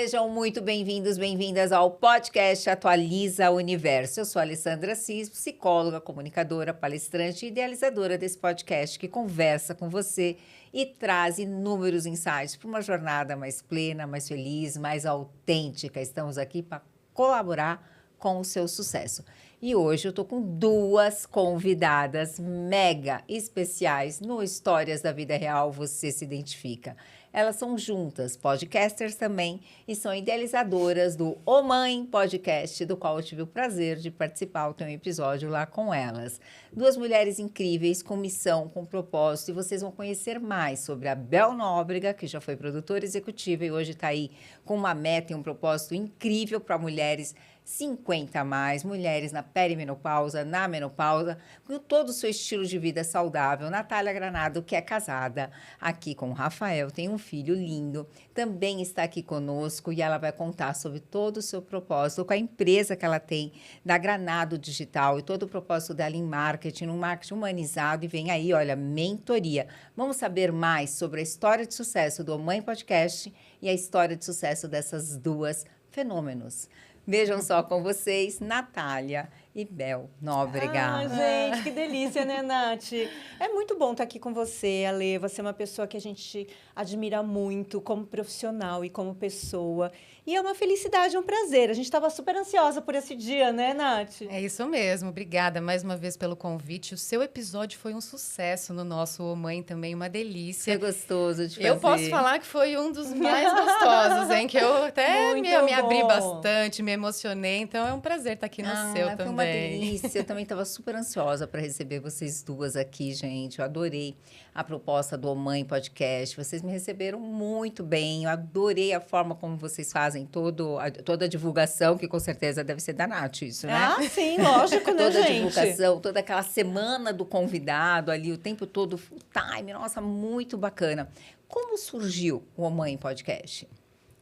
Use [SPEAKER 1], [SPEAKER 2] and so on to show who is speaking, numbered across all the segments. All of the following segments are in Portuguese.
[SPEAKER 1] Sejam muito bem-vindos, bem-vindas ao podcast Atualiza o Universo. Eu sou a Alessandra Assis, psicóloga, comunicadora, palestrante e idealizadora desse podcast que conversa com você e traz inúmeros insights para uma jornada mais plena, mais feliz, mais autêntica. Estamos aqui para colaborar com o seu sucesso. E hoje eu estou com duas convidadas mega especiais no Histórias da Vida Real, você se identifica. Elas são juntas, podcasters também, e são idealizadoras do Ô Mãe Podcast, do qual eu tive o prazer de participar, eu tenho um episódio lá com elas. Duas mulheres incríveis, com missão, com propósito, e vocês vão conhecer mais sobre a Bel Nóbrega, que já foi produtora executiva e hoje está aí com uma meta e um propósito incrível para mulheres 50 a mais, mulheres na perimenopausa, na menopausa, com todo o seu estilo de vida saudável. Natália Granado, que é casada aqui com o Rafael, tem um filho lindo, também está aqui conosco e ela vai contar sobre todo o seu propósito, com a empresa que ela tem, da Granado Digital e todo o propósito dela em marketing, um marketing humanizado. E vem aí, olha, mentoria. Vamos saber mais sobre a história de sucesso do Mãe Podcast e a história de sucesso dessas duas fenômenos. Vejam só com vocês, Natália e Bel Nóbrega.
[SPEAKER 2] Ah, gente, que delícia, né, Nath? É muito bom estar aqui com você, Ale. Você é uma pessoa que a gente admira muito como profissional e como pessoa. E é uma felicidade, um prazer. A gente estava super ansiosa por esse dia, né, Nath?
[SPEAKER 3] É isso mesmo. Obrigada mais uma vez pelo convite. O seu episódio foi um sucesso no nosso Ô Mãe também, uma delícia.
[SPEAKER 1] Foi gostoso de fazer.
[SPEAKER 3] Eu posso falar que foi um dos mais gostosos, hein? Que eu até me abri bastante, me emocionei. Então, é um prazer estar aqui no seu
[SPEAKER 1] foi
[SPEAKER 3] também.
[SPEAKER 1] Uma delícia. Eu também estava super ansiosa para receber vocês duas aqui, gente. Eu adorei a proposta do Ô Mãe Podcast. Vocês me receberam muito bem. Eu adorei a forma como vocês fazem toda a divulgação, que com certeza deve ser da Nath isso, né?
[SPEAKER 2] Ah, sim, lógico, né,
[SPEAKER 1] toda
[SPEAKER 2] gente?
[SPEAKER 1] Toda a divulgação, toda aquela semana do convidado ali, o tempo todo, full time. Nossa, muito bacana. Como surgiu o Ô Mãe Podcast?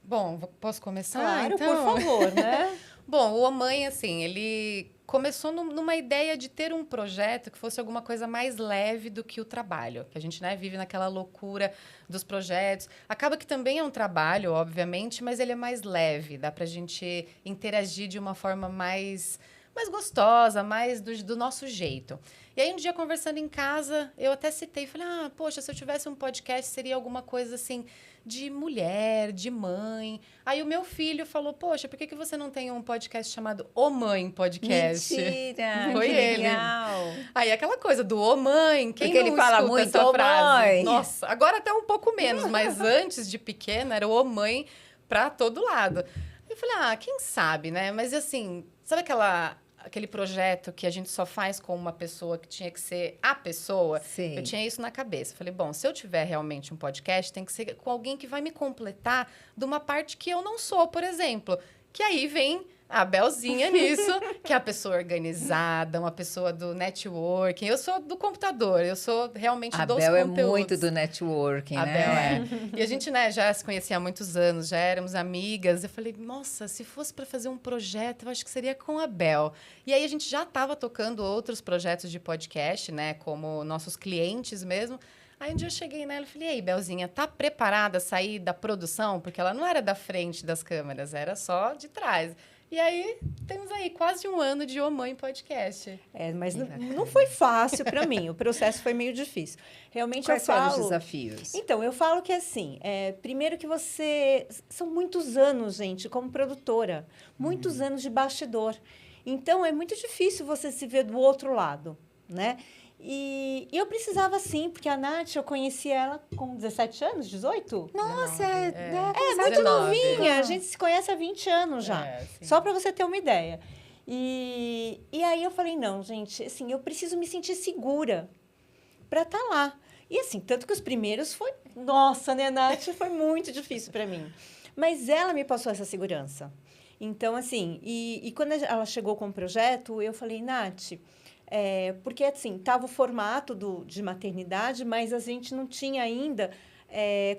[SPEAKER 3] Bom, posso começar?
[SPEAKER 2] Claro,
[SPEAKER 3] então?
[SPEAKER 2] por favor, né?
[SPEAKER 3] Bom, o Ô Mãe, assim, ele começou numa ideia de ter um projeto que fosse alguma coisa mais leve do que o trabalho. Que a gente, né, vive naquela loucura dos projetos. Acaba que também é um trabalho, obviamente, mas ele é mais leve. Dá pra gente interagir de uma forma mais gostosa, mais do nosso jeito. E aí, um dia, conversando em casa, eu até citei, falei, poxa, se eu tivesse um podcast, seria alguma coisa, assim, de mulher, de mãe. Aí, o meu filho falou, poxa, por que você não tem um podcast chamado Ô Mãe Podcast?
[SPEAKER 1] Mentira!
[SPEAKER 3] Foi
[SPEAKER 1] que
[SPEAKER 3] ele.
[SPEAKER 1] Legal!
[SPEAKER 3] Aí, aquela coisa do Ô Mãe, quem
[SPEAKER 1] porque
[SPEAKER 3] não
[SPEAKER 1] ele fala
[SPEAKER 3] escuta
[SPEAKER 1] muito
[SPEAKER 3] essa
[SPEAKER 1] Ô
[SPEAKER 3] frase?
[SPEAKER 1] Mãe!
[SPEAKER 3] Nossa, agora até um pouco menos, mas antes de pequena, era o Ô Mãe pra todo lado. Eu falei, quem sabe, né? Mas, assim, sabe aquele projeto que a gente só faz com uma pessoa que tinha que ser a pessoa?
[SPEAKER 1] Sim.
[SPEAKER 3] Eu tinha isso na cabeça. Falei, bom, se eu tiver realmente um podcast, tem que ser com alguém que vai me completar de uma parte que eu não sou, por exemplo. Que aí vem a Belzinha nisso, que é a pessoa organizada, uma pessoa do networking. Eu sou do computador, eu sou realmente dos conteúdos.
[SPEAKER 1] A Bel é muito do networking,
[SPEAKER 3] a
[SPEAKER 1] né?
[SPEAKER 3] Bel é. E a gente, né, já se conhecia há muitos anos, já éramos amigas. Eu falei, nossa, se fosse para fazer um projeto, eu acho que seria com a Bel. E aí a gente já estava tocando outros projetos de podcast, né, como nossos clientes mesmo. Aí um dia eu cheguei nela e falei, e aí, Belzinha, tá preparada a sair da produção? Porque ela não era da frente das câmeras, era só de trás. E aí, temos aí quase um ano de Ô Mãe Podcast.
[SPEAKER 2] Mas não foi fácil para mim. O processo foi meio difícil. Realmente
[SPEAKER 1] Quais foram os desafios?
[SPEAKER 2] Então, eu falo que assim, primeiro que são muitos anos, gente, como produtora. Muitos anos de bastidor. Então, é muito difícil você se ver do outro lado, né? E eu precisava sim, porque a Nath, eu conheci ela com 17 anos, 18?
[SPEAKER 1] Nossa,
[SPEAKER 2] Muito
[SPEAKER 3] 19.
[SPEAKER 2] novinha. A gente se conhece há 20 anos já.
[SPEAKER 3] Sim.
[SPEAKER 2] Só para você ter uma ideia. E aí eu falei, não, gente, assim, eu preciso me sentir segura para estar lá. E assim, tanto que os primeiros foi... Nossa, né, Nath? Foi muito difícil para mim. Mas ela me passou essa segurança. Então, assim, e quando ela chegou com o projeto, eu falei, Nath... porque, assim, estava o formato de maternidade, mas a gente não tinha ainda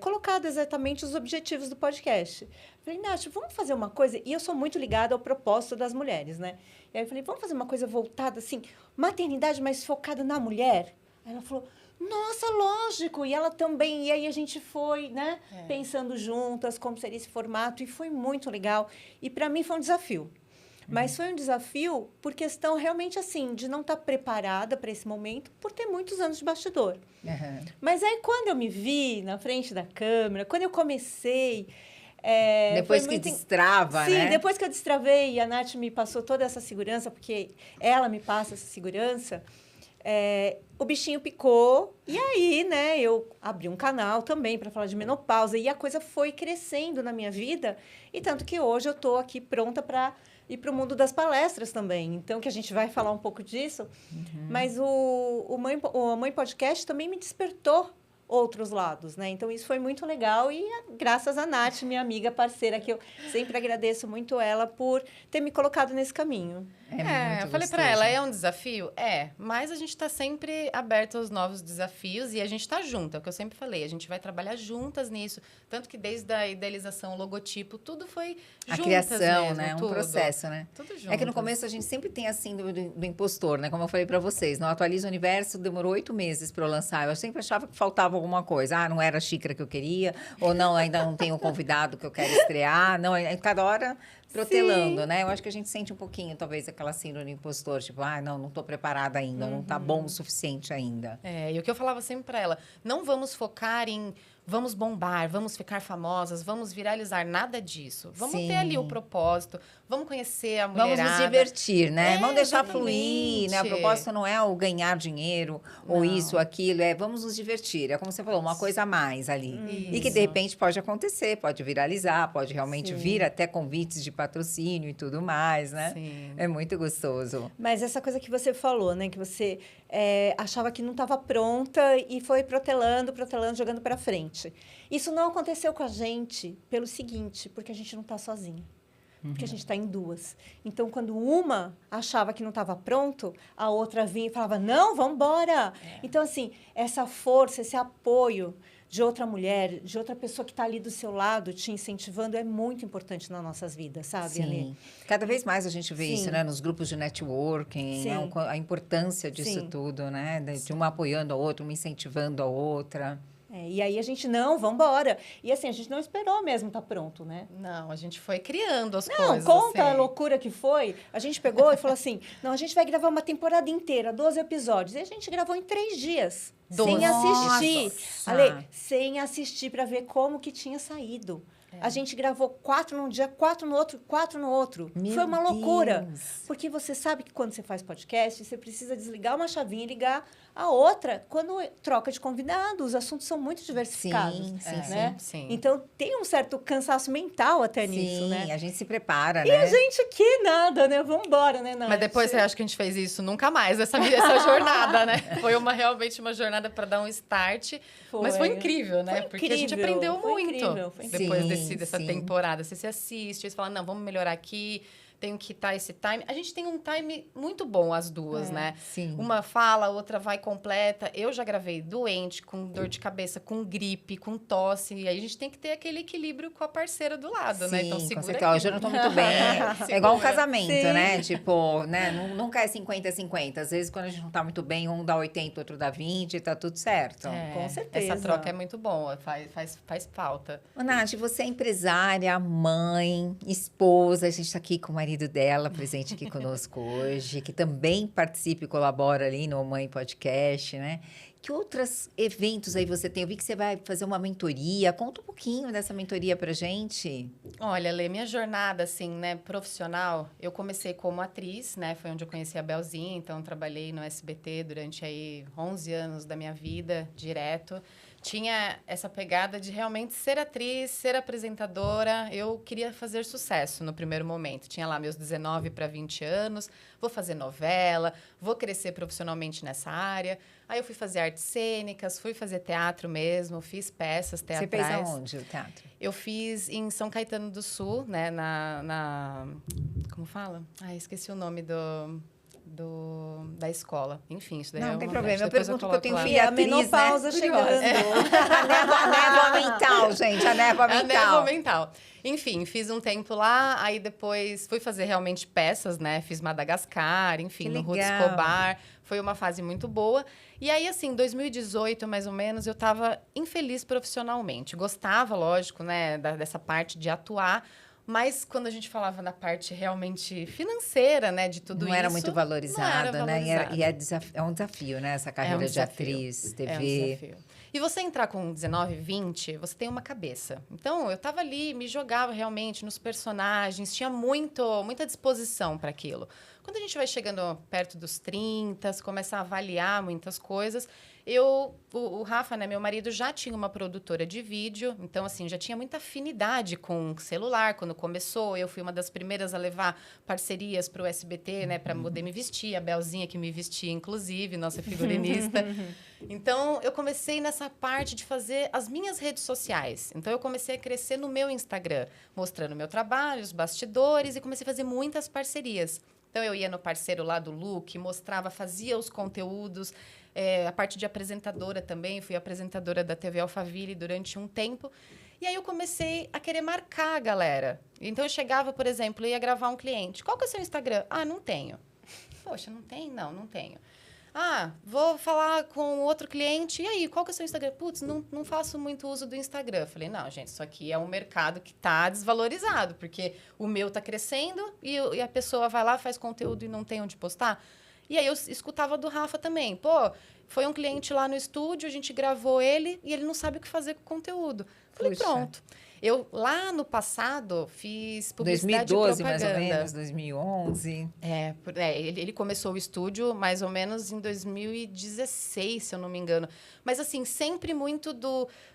[SPEAKER 2] colocado exatamente os objetivos do podcast. Falei, Nath, vamos fazer uma coisa... E eu sou muito ligada ao propósito das mulheres, né? E aí eu falei, vamos fazer uma coisa voltada, assim, maternidade, mas focada na mulher? Aí ela falou, Nossa, lógico! E ela também. E aí a gente foi, né?
[SPEAKER 3] É.
[SPEAKER 2] Pensando juntas como seria esse formato. E foi muito legal. E para mim foi um desafio. Mas foi um desafio por questão realmente assim, de não estar preparada para esse momento, por ter muitos anos de bastidor.
[SPEAKER 1] Uhum.
[SPEAKER 2] Mas aí, quando eu me vi na frente da câmera, quando eu comecei...
[SPEAKER 1] Depois
[SPEAKER 2] foi
[SPEAKER 1] que
[SPEAKER 2] muito
[SPEAKER 1] destrava,
[SPEAKER 2] Sim,
[SPEAKER 1] né?
[SPEAKER 2] depois que eu destravei e a Nath me passou toda essa segurança, porque ela me passa essa segurança, o bichinho picou. E aí, né, eu abri um canal também para falar de menopausa. E a coisa foi crescendo na minha vida. E tanto que hoje eu estou aqui pronta para ir para o mundo das palestras também. Então, que a gente vai falar um pouco disso. Mas o Mãe Podcast também me despertou outros lados, né? Então, isso foi muito legal e graças a Nath, minha amiga parceira, que eu sempre agradeço muito ela por ter me colocado nesse caminho.
[SPEAKER 1] Muito
[SPEAKER 3] eu falei pra
[SPEAKER 1] gostoso.
[SPEAKER 3] ela, é um desafio? Mas a gente tá sempre aberto aos novos desafios e a gente tá junto, é o que eu sempre falei, a gente vai trabalhar juntas nisso, tanto que desde a idealização, o logotipo, tudo foi
[SPEAKER 1] A
[SPEAKER 3] juntas
[SPEAKER 1] criação,
[SPEAKER 3] mesmo,
[SPEAKER 1] né? Um
[SPEAKER 3] tudo.
[SPEAKER 1] processo, né?
[SPEAKER 3] Tudo juntas.
[SPEAKER 1] É que no começo a gente sempre tem a síndrome do impostor, né? Como eu falei pra vocês, no Atualiza o Universo demorou 8 meses para eu lançar. Eu sempre achava que faltava alguma coisa. Ah, não era a xícara que eu queria, ou não, ainda não tenho o convidado que eu quero estrear. Não, cada hora protelando, né? Eu acho que a gente sente um pouquinho, talvez, aquela síndrome do impostor, tipo, não tô preparada ainda, não tá bom o suficiente ainda.
[SPEAKER 3] E o que eu falava sempre pra ela, não vamos focar em vamos bombar, vamos ficar famosas, vamos viralizar, nada disso. Vamos ter ali o propósito, vamos conhecer a mulherada.
[SPEAKER 1] Vamos nos divertir, né? Vamos deixar
[SPEAKER 3] exatamente.
[SPEAKER 1] fluir, né? O propósito não é o ganhar dinheiro, ou
[SPEAKER 3] Não.
[SPEAKER 1] isso, aquilo, vamos nos divertir. É como você falou, uma coisa a mais ali. E que, de
[SPEAKER 3] Isso.
[SPEAKER 1] repente, pode acontecer, pode viralizar, pode realmente
[SPEAKER 2] Sim.
[SPEAKER 1] vir até convites de patrocínio e tudo mais, né?
[SPEAKER 3] Sim.
[SPEAKER 1] É muito gostoso.
[SPEAKER 2] Mas essa coisa que você falou, né? Que você achava que não estava pronta e foi protelando, jogando para frente. Isso não aconteceu com a gente pelo seguinte, porque a gente não está sozinha. Porque a gente está em duas. Então, quando uma achava que não estava pronto, a outra vinha e falava, não, vamos embora. Então, assim, essa força, esse apoio de outra mulher, de outra pessoa que está ali do seu lado, te incentivando, é muito importante nas nossas vidas, sabe, Alê?
[SPEAKER 1] Sim. Cada vez mais a gente vê
[SPEAKER 2] Sim.
[SPEAKER 1] isso, né? Nos grupos de networking,
[SPEAKER 2] Sim.
[SPEAKER 1] a importância disso
[SPEAKER 2] Sim.
[SPEAKER 1] tudo, né? De uma apoiando a outra, uma incentivando a outra.
[SPEAKER 2] E aí a gente, não, vamos embora. E assim, a gente não esperou mesmo estar pronto, né?
[SPEAKER 3] Não, a gente foi criando as
[SPEAKER 2] Não,
[SPEAKER 3] coisas.
[SPEAKER 2] conta a
[SPEAKER 3] assim.
[SPEAKER 2] loucura que foi. A gente pegou e falou assim, não, a gente vai gravar uma temporada inteira, 12 episódios. E a gente gravou em 3 dias.
[SPEAKER 3] 12.
[SPEAKER 2] Sem assistir.
[SPEAKER 1] Nossa.
[SPEAKER 2] Ale, sem assistir para ver como que tinha saído. A gente gravou 4 num dia, 4 no outro, 4 no outro.
[SPEAKER 1] Meu
[SPEAKER 2] Foi uma loucura.
[SPEAKER 1] Deus.
[SPEAKER 2] Porque você sabe que quando você faz podcast, você precisa desligar uma chavinha e ligar a outra quando troca de convidado. Os assuntos são muito diversificados.
[SPEAKER 1] Sim, sim,
[SPEAKER 2] né?
[SPEAKER 3] sim.
[SPEAKER 2] Então, tem um certo cansaço mental até nisso,
[SPEAKER 1] Sim,
[SPEAKER 2] né?
[SPEAKER 1] a gente se prepara,
[SPEAKER 2] E
[SPEAKER 1] né?
[SPEAKER 2] a gente que nada, né? Vamos embora, né, Nath?
[SPEAKER 3] Mas depois você acha que a gente fez isso nunca mais, essa jornada, né? Foi realmente uma jornada para dar um start. Mas foi incrível, né?
[SPEAKER 2] Foi
[SPEAKER 3] Porque a gente
[SPEAKER 2] incrível,
[SPEAKER 3] aprendeu
[SPEAKER 2] foi
[SPEAKER 3] muito
[SPEAKER 2] incrível, foi
[SPEAKER 3] depois
[SPEAKER 1] incrível.
[SPEAKER 3] dessa
[SPEAKER 1] Sim.
[SPEAKER 3] temporada. Você se assiste, você fala, não, vamos melhorar aqui, tenho que estar esse time. A gente tem um time muito bom, as duas, né?
[SPEAKER 1] Sim.
[SPEAKER 3] Uma fala, a outra vai completa. Eu já gravei doente, com dor de cabeça, com gripe, com tosse. E aí a gente tem que ter aquele equilíbrio com a parceira do lado, né? Então
[SPEAKER 1] Sim, com
[SPEAKER 3] segura
[SPEAKER 1] certeza. Hoje eu não tô muito bem. É igual um casamento,
[SPEAKER 2] Sim.
[SPEAKER 1] né? Tipo, né? Nunca é 50-50. Às vezes, quando a gente não tá muito bem, um dá 80, outro dá 20, tá tudo certo.
[SPEAKER 2] Com certeza.
[SPEAKER 3] Essa troca é muito boa, faz falta.
[SPEAKER 1] Ô, Nath, você é empresária, mãe, esposa. A gente tá aqui com o marido dela, presente aqui conosco hoje, que também participa e colabora ali no Mãe Podcast, né? Que outros eventos aí você tem? Eu vi que você vai fazer uma mentoria. Conta um pouquinho dessa mentoria pra gente.
[SPEAKER 3] Olha, Lê, minha jornada, assim, né, profissional, eu comecei como atriz, né? Foi onde eu conheci a Belzinha, então trabalhei no SBT durante aí 11 anos da minha vida, direto. Tinha essa pegada de realmente ser atriz, ser apresentadora. Eu queria fazer sucesso no primeiro momento. Tinha lá meus 19 para 20 anos, vou fazer novela, vou crescer profissionalmente nessa área. Aí eu fui fazer artes cênicas, fui fazer teatro mesmo, fiz peças teatrais.
[SPEAKER 1] Você fez aonde o teatro?
[SPEAKER 3] Eu fiz em São Caetano do Sul, né, como fala? Esqueci o nome do da escola. Enfim, isso daí
[SPEAKER 1] Não,
[SPEAKER 3] é
[SPEAKER 1] não tem
[SPEAKER 3] uma
[SPEAKER 1] problema.
[SPEAKER 3] parte.
[SPEAKER 1] Eu
[SPEAKER 3] Depois
[SPEAKER 1] pergunto porque eu tenho
[SPEAKER 3] coloco lá.
[SPEAKER 1] filha
[SPEAKER 2] a
[SPEAKER 1] atriz,
[SPEAKER 2] menopausa
[SPEAKER 1] né?
[SPEAKER 2] chegando.
[SPEAKER 1] A névoa mental, gente. A névoa
[SPEAKER 3] A névoa
[SPEAKER 1] mental.
[SPEAKER 3] mental. Enfim, fiz um tempo lá, aí depois fui fazer realmente peças, né? Fiz Madagascar, enfim,
[SPEAKER 1] Que
[SPEAKER 3] no Ruth
[SPEAKER 1] legal.
[SPEAKER 3] Escobar. Foi uma fase muito boa. E aí, assim, 2018, mais ou menos, eu tava infeliz profissionalmente. Gostava, lógico, né, dessa parte de atuar, mas quando a gente falava na parte realmente financeira, né, de tudo
[SPEAKER 1] Não era
[SPEAKER 3] isso,
[SPEAKER 1] muito
[SPEAKER 3] não
[SPEAKER 1] valorizado,
[SPEAKER 3] era
[SPEAKER 1] né?
[SPEAKER 3] valorizado.
[SPEAKER 1] É um desafio, né? Essa
[SPEAKER 3] É um
[SPEAKER 1] carreira de
[SPEAKER 3] desafio.
[SPEAKER 1] atriz,
[SPEAKER 3] É um
[SPEAKER 1] TV.
[SPEAKER 3] desafio. E você entrar com 19, 20, você tem uma cabeça. Então, eu tava ali, me jogava realmente nos personagens, tinha muita disposição para aquilo. Quando a gente vai chegando perto dos 30, começa a avaliar muitas coisas, o Rafa, né, meu marido, já tinha uma produtora de vídeo, então, assim, já tinha muita afinidade com celular quando começou. Eu fui uma das primeiras a levar parcerias para o SBT, né, para poder me vestir, a Belzinha que me vestia, inclusive, nossa figurinista. Então, eu comecei nessa parte de fazer as minhas redes sociais. Então, eu comecei a crescer no meu Instagram, mostrando o meu trabalho, os bastidores, e comecei a fazer muitas parcerias. Então, eu ia no parceiro lá do look, mostrava, fazia os conteúdos, a parte de apresentadora também. Fui apresentadora da TV Alphaville durante um tempo. E aí, eu comecei a querer marcar a galera. Então, eu chegava, por exemplo, ia gravar um cliente. Qual que é o seu Instagram? Ah, não tenho. Poxa, não tem? Não tenho. Ah, vou falar com outro cliente. E aí, qual que é o seu Instagram? Putz, não faço muito uso do Instagram. Eu falei, não, gente, isso aqui é um mercado que está desvalorizado, porque o meu está crescendo e a pessoa vai lá, faz conteúdo e não tem onde postar. E aí eu escutava do Rafa também. Pô, foi um cliente lá no estúdio, a gente gravou ele e ele não sabe o que fazer com o conteúdo. Falei,
[SPEAKER 1] Puxa.
[SPEAKER 3] pronto. Eu, lá no passado, fiz publicidade
[SPEAKER 1] 2012,
[SPEAKER 3] e
[SPEAKER 1] mais ou
[SPEAKER 3] propaganda.
[SPEAKER 1] menos, 2011.
[SPEAKER 3] Ele começou o estúdio mais ou menos em 2016, se eu não me engano. Mas, assim, sempre muito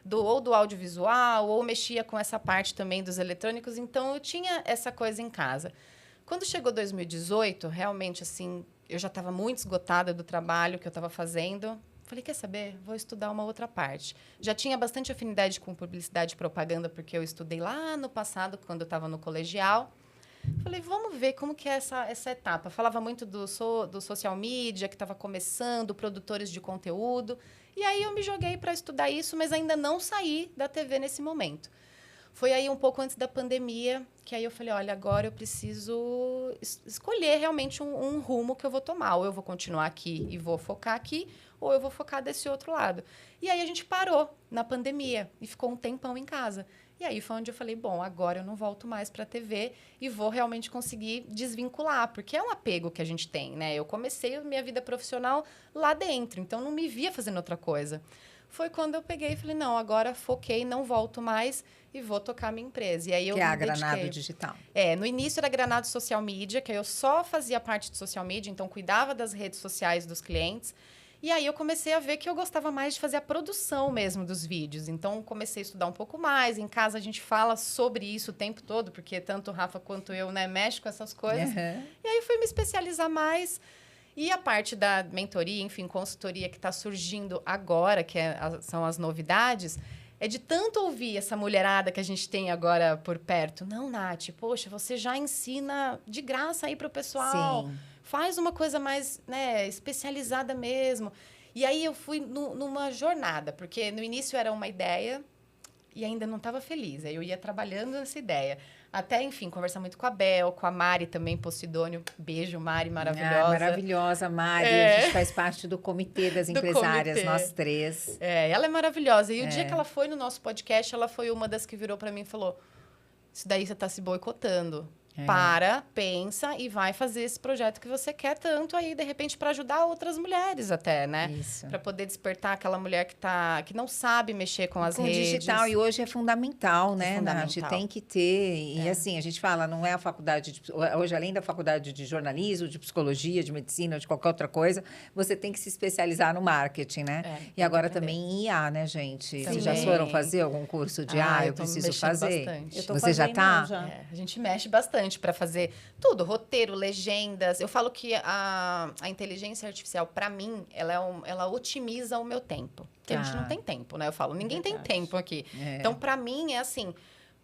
[SPEAKER 3] ou do audiovisual, ou mexia com essa parte também dos eletrônicos. Então, eu tinha essa coisa em casa. Quando chegou 2018, realmente, assim, eu já estava muito esgotada do trabalho que eu estava fazendo. Falei, quer saber? Vou estudar uma outra parte. Já tinha bastante afinidade com publicidade e propaganda, porque eu estudei lá no passado, quando eu estava no colegial. Falei, vamos ver como que é essa etapa. Falava muito do social media, que estava começando, produtores de conteúdo. E aí eu me joguei para estudar isso, mas ainda não saí da TV nesse momento. Foi aí um pouco antes da pandemia, que aí eu falei, olha, agora eu preciso escolher realmente um rumo que eu vou tomar. Ou eu vou continuar aqui e vou focar aqui, ou eu vou focar desse outro lado. E aí a gente parou na pandemia e ficou um tempão em casa. E aí foi onde eu falei, bom, agora eu não volto mais para a TV e vou realmente conseguir desvincular, porque é um apego que a gente tem, né? Eu comecei a minha vida profissional lá dentro, então não me via fazendo outra coisa. Foi quando eu peguei e falei, não, agora foquei, não volto mais e vou tocar minha empresa. E aí
[SPEAKER 1] Que é a Granado Digital.
[SPEAKER 3] No início era Granado Social Media, que eu só fazia parte de social media, então cuidava das redes sociais dos clientes. E aí eu comecei a ver que eu gostava mais de fazer a produção mesmo dos vídeos. Então comecei a estudar um pouco mais. Em casa a gente fala sobre isso o tempo todo, porque tanto o Rafa quanto eu, né, mexe com essas coisas.
[SPEAKER 1] Uhum.
[SPEAKER 3] E aí fui me especializar mais. E a parte da mentoria, enfim, consultoria que está surgindo agora, que são as novidades, é de tanto ouvir essa mulherada que a gente tem agora por perto. Não, Nath, poxa, você já ensina de graça aí para o pessoal.
[SPEAKER 1] Sim.
[SPEAKER 3] Faz uma coisa mais, né, especializada mesmo. E aí eu fui numa jornada, porque no início era uma ideia e ainda não estava feliz. Aí eu ia trabalhando nessa ideia. Até, enfim, conversar muito com a Bel, com a Mari também, Posidônio. Beijo, Mari, maravilhosa.
[SPEAKER 1] Ah, maravilhosa, Mari. A gente faz parte do comitê das
[SPEAKER 3] Do
[SPEAKER 1] empresárias,
[SPEAKER 3] comitê.
[SPEAKER 1] nós três.
[SPEAKER 3] Ela é maravilhosa. E o dia que ela foi no nosso podcast, ela foi uma das que virou para mim e falou, isso daí você está se boicotando. Para, pensa e vai fazer esse projeto que você quer tanto aí, de repente, para ajudar outras mulheres até, né?
[SPEAKER 1] Isso.
[SPEAKER 3] Para poder despertar aquela mulher que não sabe mexer com as
[SPEAKER 1] Com
[SPEAKER 3] redes.
[SPEAKER 1] digital, e hoje é fundamental, né,
[SPEAKER 3] fundamental.
[SPEAKER 1] Nath? Tem que ter. E assim, a gente fala, não é a faculdade hoje, além da faculdade de jornalismo, de psicologia, de medicina, de qualquer outra coisa, você tem que se especializar no marketing, né? E agora também em IA, né, gente? Vocês já foram fazer algum curso de IA? Eu
[SPEAKER 3] tô
[SPEAKER 1] preciso
[SPEAKER 3] mexendo
[SPEAKER 1] fazer.
[SPEAKER 3] bastante.
[SPEAKER 2] Eu tô
[SPEAKER 1] Você já
[SPEAKER 2] fazendo
[SPEAKER 1] tá?
[SPEAKER 2] já.
[SPEAKER 3] A gente mexe bastante para fazer tudo, roteiro, legendas. Eu falo que a inteligência artificial, para mim, ela otimiza o meu tempo. Porque a gente não tem tempo, né? Eu falo, ninguém tem tempo aqui. Então, para mim, é assim,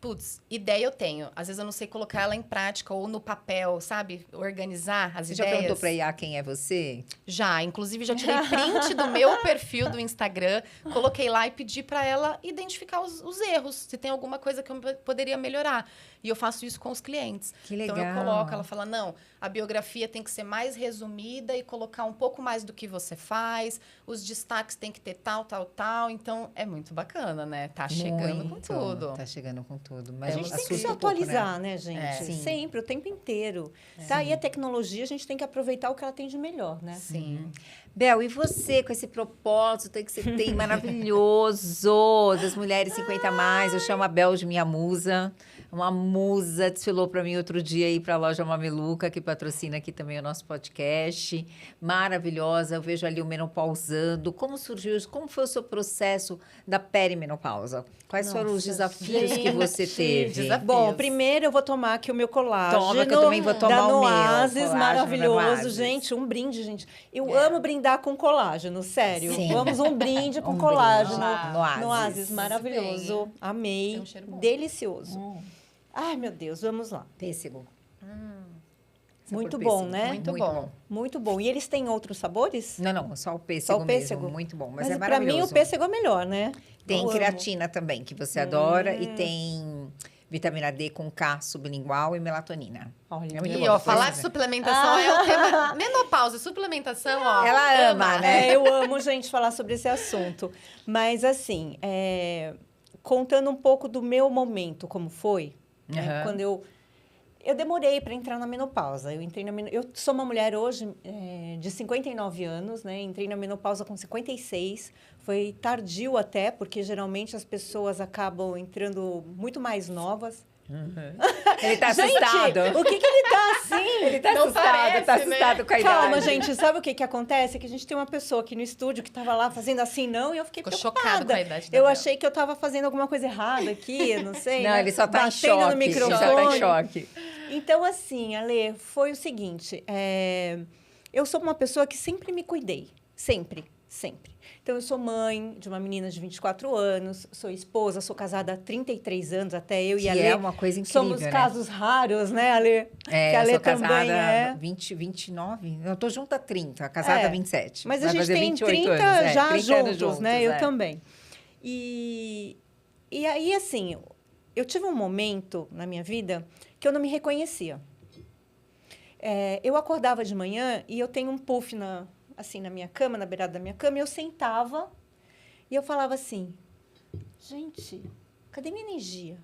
[SPEAKER 3] putz, ideia eu tenho. Às vezes eu não sei colocar ela em prática ou no papel, sabe? Organizar as
[SPEAKER 1] Você
[SPEAKER 3] ideias.
[SPEAKER 1] já perguntou pra IA quem é você?
[SPEAKER 3] Já, inclusive já tirei print do meu perfil do Instagram, coloquei lá e pedi para ela identificar os erros, se tem alguma coisa que eu poderia melhorar. E eu faço isso com os clientes.
[SPEAKER 1] Que legal.
[SPEAKER 3] Então eu coloco, ela fala: não, a biografia tem que ser mais resumida e colocar um pouco mais do que você faz, os destaques tem que ter tal, tal, tal. Então é muito bacana, né? Tá chegando com
[SPEAKER 1] Muito.
[SPEAKER 3] tudo.
[SPEAKER 1] Tá chegando com tudo.
[SPEAKER 2] A
[SPEAKER 1] Mas
[SPEAKER 2] gente tem que
[SPEAKER 1] assusta
[SPEAKER 2] se
[SPEAKER 1] um pouco,
[SPEAKER 2] atualizar, né, gente?
[SPEAKER 3] É.
[SPEAKER 1] Sim.
[SPEAKER 2] Sempre, o tempo inteiro. Tá? E a tecnologia, a gente tem que aproveitar o que ela tem de melhor, né?
[SPEAKER 3] Sim.
[SPEAKER 1] Bel, e você com esse propósito que você tem maravilhoso das mulheres 50 a mais? Eu chamo a Bel de minha musa. Uma musa desfilou para mim outro dia aí para a loja Mameluca, que patrocina aqui também o nosso podcast. Maravilhosa. Eu vejo ali o menopausando. Como surgiu isso? Como foi o seu processo da perimenopausa? Quais foram os
[SPEAKER 2] Nossa,
[SPEAKER 1] desafios que você
[SPEAKER 2] gente.
[SPEAKER 1] teve?
[SPEAKER 3] Desafios.
[SPEAKER 2] Bom, primeiro eu vou tomar aqui o meu colágeno.
[SPEAKER 1] Toma, que eu também vou tomar
[SPEAKER 2] da
[SPEAKER 1] o meu.
[SPEAKER 2] Noasis,
[SPEAKER 1] Colágeno da
[SPEAKER 2] maravilhoso.
[SPEAKER 1] Noasis.
[SPEAKER 2] Gente, um brinde, gente. Eu amo brindar com colágeno, sério.
[SPEAKER 1] Sim.
[SPEAKER 2] Vamos um brinde com
[SPEAKER 1] Um
[SPEAKER 2] colágeno.
[SPEAKER 1] brinde. Noasis.
[SPEAKER 2] Noasis, maravilhoso.
[SPEAKER 3] Tem
[SPEAKER 2] Amei.
[SPEAKER 3] um cheiro bom.
[SPEAKER 2] Delicioso. Ai, meu Deus, vamos lá.
[SPEAKER 1] Pêssego. Sabor
[SPEAKER 2] Muito
[SPEAKER 1] pêssego.
[SPEAKER 2] bom, né?
[SPEAKER 3] Muito bom.
[SPEAKER 2] Muito bom. E eles têm outros sabores?
[SPEAKER 1] Não, só o pêssego,
[SPEAKER 2] Só o pêssego?
[SPEAKER 1] mesmo. Muito bom, mas é
[SPEAKER 2] pra
[SPEAKER 1] maravilhoso.
[SPEAKER 2] mim o pêssego é melhor, né?
[SPEAKER 1] Tem
[SPEAKER 2] Eu amo.
[SPEAKER 1] creatina também, que você adora, e tem vitamina D com K sublingual e melatonina.
[SPEAKER 2] Olha,
[SPEAKER 1] É muito
[SPEAKER 3] E,
[SPEAKER 1] bom.
[SPEAKER 3] ó,
[SPEAKER 1] Depois
[SPEAKER 3] falar
[SPEAKER 1] você
[SPEAKER 3] de
[SPEAKER 1] vê.
[SPEAKER 3] suplementação é o tema. Menopausa, suplementação, ó.
[SPEAKER 1] Ela ama, né?
[SPEAKER 2] Eu amo, gente, falar sobre esse assunto. Mas, assim, contando um pouco do meu momento, como foi, né?
[SPEAKER 1] Aham.
[SPEAKER 2] Quando eu demorei para entrar na menopausa. Eu sou uma mulher hoje de 59 anos, né? Entrei na menopausa com 56. Foi tardio até, porque geralmente as pessoas acabam entrando muito mais novas.
[SPEAKER 1] Ele tá
[SPEAKER 2] Gente,
[SPEAKER 1] assustado.
[SPEAKER 2] o que ele tá assim?
[SPEAKER 1] Ele tá
[SPEAKER 3] Não
[SPEAKER 1] assustado,
[SPEAKER 3] parece,
[SPEAKER 1] tá
[SPEAKER 3] né?
[SPEAKER 1] assustado com a
[SPEAKER 2] Calma,
[SPEAKER 1] idade.
[SPEAKER 2] gente, sabe o que acontece? É que a gente tem uma pessoa aqui no estúdio que estava lá fazendo assim, não, e eu fiquei
[SPEAKER 3] Ficou
[SPEAKER 2] preocupada.
[SPEAKER 3] chocado com a idade da
[SPEAKER 2] Eu
[SPEAKER 3] Bel.
[SPEAKER 2] achei que eu estava fazendo alguma coisa errada aqui, eu não sei.
[SPEAKER 1] Não,
[SPEAKER 2] né?
[SPEAKER 1] ele só tá em
[SPEAKER 2] Batendo
[SPEAKER 1] choque.
[SPEAKER 2] no
[SPEAKER 1] Ele
[SPEAKER 2] microfone.
[SPEAKER 1] só tá em choque.
[SPEAKER 2] Então, assim, Ale, foi o seguinte, eu sou uma pessoa que sempre me cuidei, sempre. Então, eu sou mãe de uma menina de 24 anos, sou esposa, sou casada há 33 anos, até eu e a Ale.
[SPEAKER 1] É uma coisa incrível,
[SPEAKER 2] somos
[SPEAKER 1] né?
[SPEAKER 2] casos raros, né, Ale? que a
[SPEAKER 1] Eu
[SPEAKER 2] Ale
[SPEAKER 1] sou
[SPEAKER 2] também
[SPEAKER 1] casada 29, eu tô junto há 30, casada há 27.
[SPEAKER 2] Mas a
[SPEAKER 1] Vai
[SPEAKER 2] gente
[SPEAKER 1] fazer
[SPEAKER 2] tem
[SPEAKER 1] 28
[SPEAKER 2] 30
[SPEAKER 1] anos,
[SPEAKER 2] já
[SPEAKER 1] 30 anos
[SPEAKER 2] juntos, né? Eu
[SPEAKER 1] é.
[SPEAKER 2] também. E aí, assim, eu tive um momento na minha vida que eu não me reconhecia. Eu acordava de manhã e eu tenho um puff na minha cama, na beirada da minha cama, e eu sentava e eu falava assim, gente, cadê minha energia?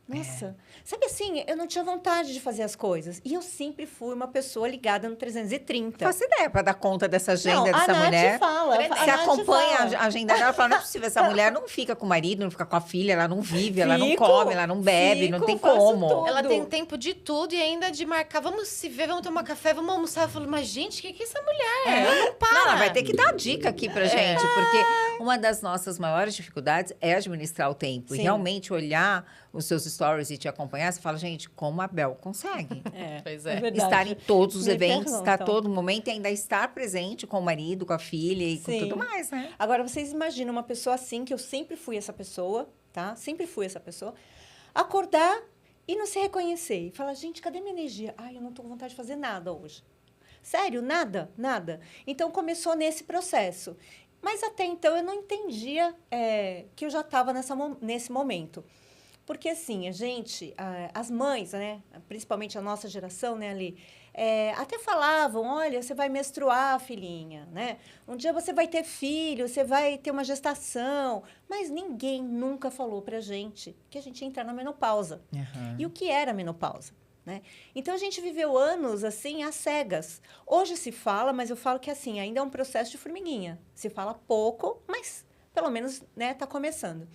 [SPEAKER 2] Nossa, sabe assim, eu não tinha vontade de fazer as coisas. E eu sempre fui uma pessoa ligada no 330.
[SPEAKER 1] Faço ideia para dar conta dessa agenda
[SPEAKER 2] Não,
[SPEAKER 1] dessa
[SPEAKER 2] a Nath
[SPEAKER 1] mulher.
[SPEAKER 2] fala.
[SPEAKER 1] Você
[SPEAKER 2] a Nath
[SPEAKER 1] acompanha
[SPEAKER 2] fala.
[SPEAKER 1] a agenda dela e fala, não é possível, essa mulher não fica com o marido, não fica com a filha, ela não vive, ela não
[SPEAKER 2] Fico,
[SPEAKER 1] come, ela não bebe, não tem
[SPEAKER 2] faço
[SPEAKER 1] como.
[SPEAKER 2] tudo.
[SPEAKER 3] Ela tem tempo de tudo e ainda de marcar. Vamos se ver, vamos tomar café, vamos almoçar. Eu falo, mas gente, o que é essa mulher? Ela não para.
[SPEAKER 1] Não, ela vai ter que dar dica aqui pra gente, porque uma das nossas maiores dificuldades é administrar o tempo. E
[SPEAKER 2] Sim.
[SPEAKER 1] realmente olhar os seus stories e te acompanhar, você fala, gente, como a Bel consegue?
[SPEAKER 3] Pois é.
[SPEAKER 2] verdade.
[SPEAKER 1] Estar em todos os
[SPEAKER 2] Me
[SPEAKER 1] eventos, estar a
[SPEAKER 2] perguntam.
[SPEAKER 1] todo momento e ainda estar presente com o marido, com a filha e com
[SPEAKER 2] Sim.
[SPEAKER 1] tudo mais, né?
[SPEAKER 2] Agora, vocês imaginam uma pessoa assim, que eu sempre fui essa pessoa, tá? Sempre fui essa pessoa. Acordar e não se reconhecer. E falar, gente, cadê minha energia? Ai, eu não tô com vontade de fazer nada hoje. Sério, nada. Então, começou nesse processo. Mas até então, eu não entendia que eu já estava nesse momento. Porque, assim, as mães, né, principalmente a nossa geração, né, ali, até falavam, olha, você vai menstruar, filhinha, né? Um dia você vai ter filho, você vai ter uma gestação. Mas ninguém nunca falou pra gente que a gente ia entrar na menopausa. E o que era a menopausa? Né? Então, a gente viveu anos, assim, às cegas. Hoje se fala, mas eu falo que, assim, ainda é um processo de formiguinha. Se fala pouco, mas, pelo menos, né, tá começando.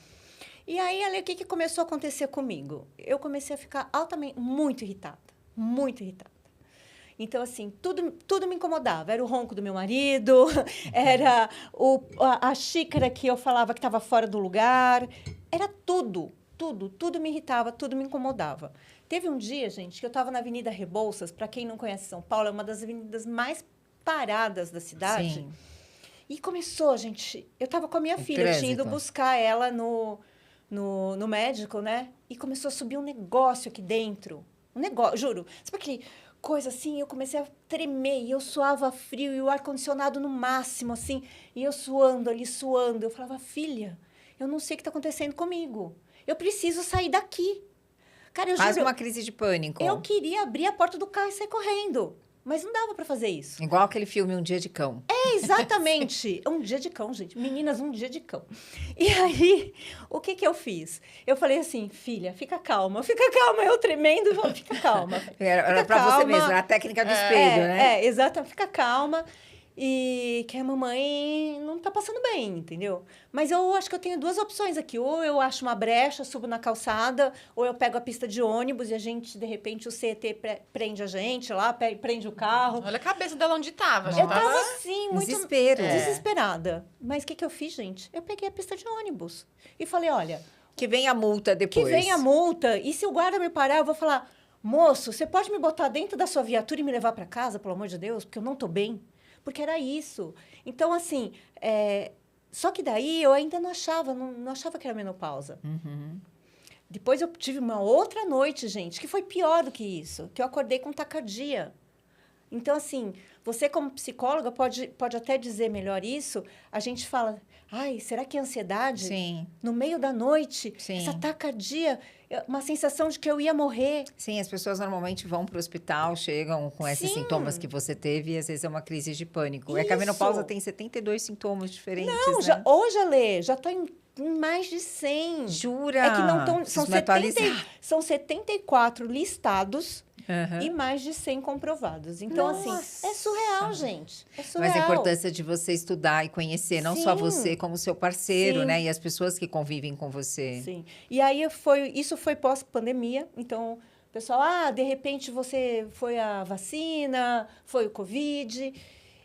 [SPEAKER 2] E aí, ali, o que começou a acontecer comigo? Eu comecei a ficar muito irritada. Então, assim, tudo me incomodava. Era o ronco do meu marido, era a xícara que eu falava que estava fora do lugar. Era tudo me irritava, tudo me incomodava. Teve um dia, gente, que eu estava na Avenida Rebouças. Para quem não conhece São Paulo, é uma das avenidas mais paradas da cidade.
[SPEAKER 1] Sim.
[SPEAKER 2] E começou, gente... Eu estava com a minha
[SPEAKER 1] O
[SPEAKER 2] filha, eu tinha ido
[SPEAKER 1] trânsito.
[SPEAKER 2] buscar ela no no médico, né? E começou a subir um negócio aqui dentro. Um negócio, juro. Sabe aquele coisa assim? Eu comecei a tremer e eu suava frio e o ar-condicionado no máximo, assim. E eu suando ali, suando. Eu falava, filha, eu não sei o que está acontecendo comigo. Eu preciso sair daqui. Cara, eu
[SPEAKER 1] Quase
[SPEAKER 2] juro,
[SPEAKER 1] uma crise de pânico.
[SPEAKER 2] eu queria abrir a porta do carro e sair correndo. Mas não dava para fazer isso.
[SPEAKER 1] Igual aquele filme Um Dia de Cão.
[SPEAKER 2] É, exatamente. Um dia de cão, gente. Meninas, um dia de cão. E aí, o que eu fiz? Eu falei assim, filha, fica calma. Eu tremendo, fica calma.
[SPEAKER 1] Era para você mesmo, era a técnica do espelho, né?
[SPEAKER 2] Exatamente. Fica calma. E que a mamãe não tá passando bem, entendeu? Mas eu acho que eu tenho duas opções aqui. Ou eu acho uma brecha, subo na calçada, ou eu pego a pista de ônibus e a gente, de repente, o CET prende a gente lá, prende o carro.
[SPEAKER 3] Olha a cabeça dela onde tava.
[SPEAKER 2] Eu tava assim, muito
[SPEAKER 1] Desespero.
[SPEAKER 2] desesperada. Mas o que eu fiz, gente? Eu peguei a pista de ônibus e falei, olha,
[SPEAKER 1] Que vem a multa depois.
[SPEAKER 2] que vem a multa. E se o guarda me parar, eu vou falar, moço, você pode me botar dentro da sua viatura e me levar para casa, pelo amor de Deus, porque eu não tô bem. Porque era isso. Então, assim, só que daí eu ainda não achava que era menopausa.
[SPEAKER 1] Uhum.
[SPEAKER 2] Depois eu tive uma outra noite, gente, que foi pior do que isso, que eu acordei com taquicardia. Então, assim, você como psicóloga pode até dizer melhor isso. A gente fala, ai, será que é ansiedade?
[SPEAKER 1] Sim.
[SPEAKER 2] No meio da noite,
[SPEAKER 1] Sim.
[SPEAKER 2] essa taquicardia, uma sensação de que eu ia morrer.
[SPEAKER 1] Sim, as pessoas normalmente vão para o hospital, chegam com esses
[SPEAKER 2] Sim.
[SPEAKER 1] sintomas que você teve e às vezes é uma crise de pânico. É que a
[SPEAKER 2] Isso.
[SPEAKER 1] menopausa tem 72 sintomas diferentes,
[SPEAKER 2] Não,
[SPEAKER 1] né?
[SPEAKER 2] hoje, Ale, já está em mais de 100.
[SPEAKER 1] Jura?
[SPEAKER 2] É que não estão...
[SPEAKER 1] Preciso me atualizar.
[SPEAKER 2] São 74 listados
[SPEAKER 1] Aham.
[SPEAKER 2] e mais de 100 comprovados. Então, assim, é surreal, gente. É surreal.
[SPEAKER 1] Mas a importância de você estudar e conhecer, não só
[SPEAKER 2] Sim.
[SPEAKER 1] você, como seu parceiro,
[SPEAKER 2] Sim.
[SPEAKER 1] né? E as pessoas que convivem com você.
[SPEAKER 2] Sim. E aí, isso foi pós-pandemia. Então, o pessoal, de repente você foi a vacina, foi o Covid...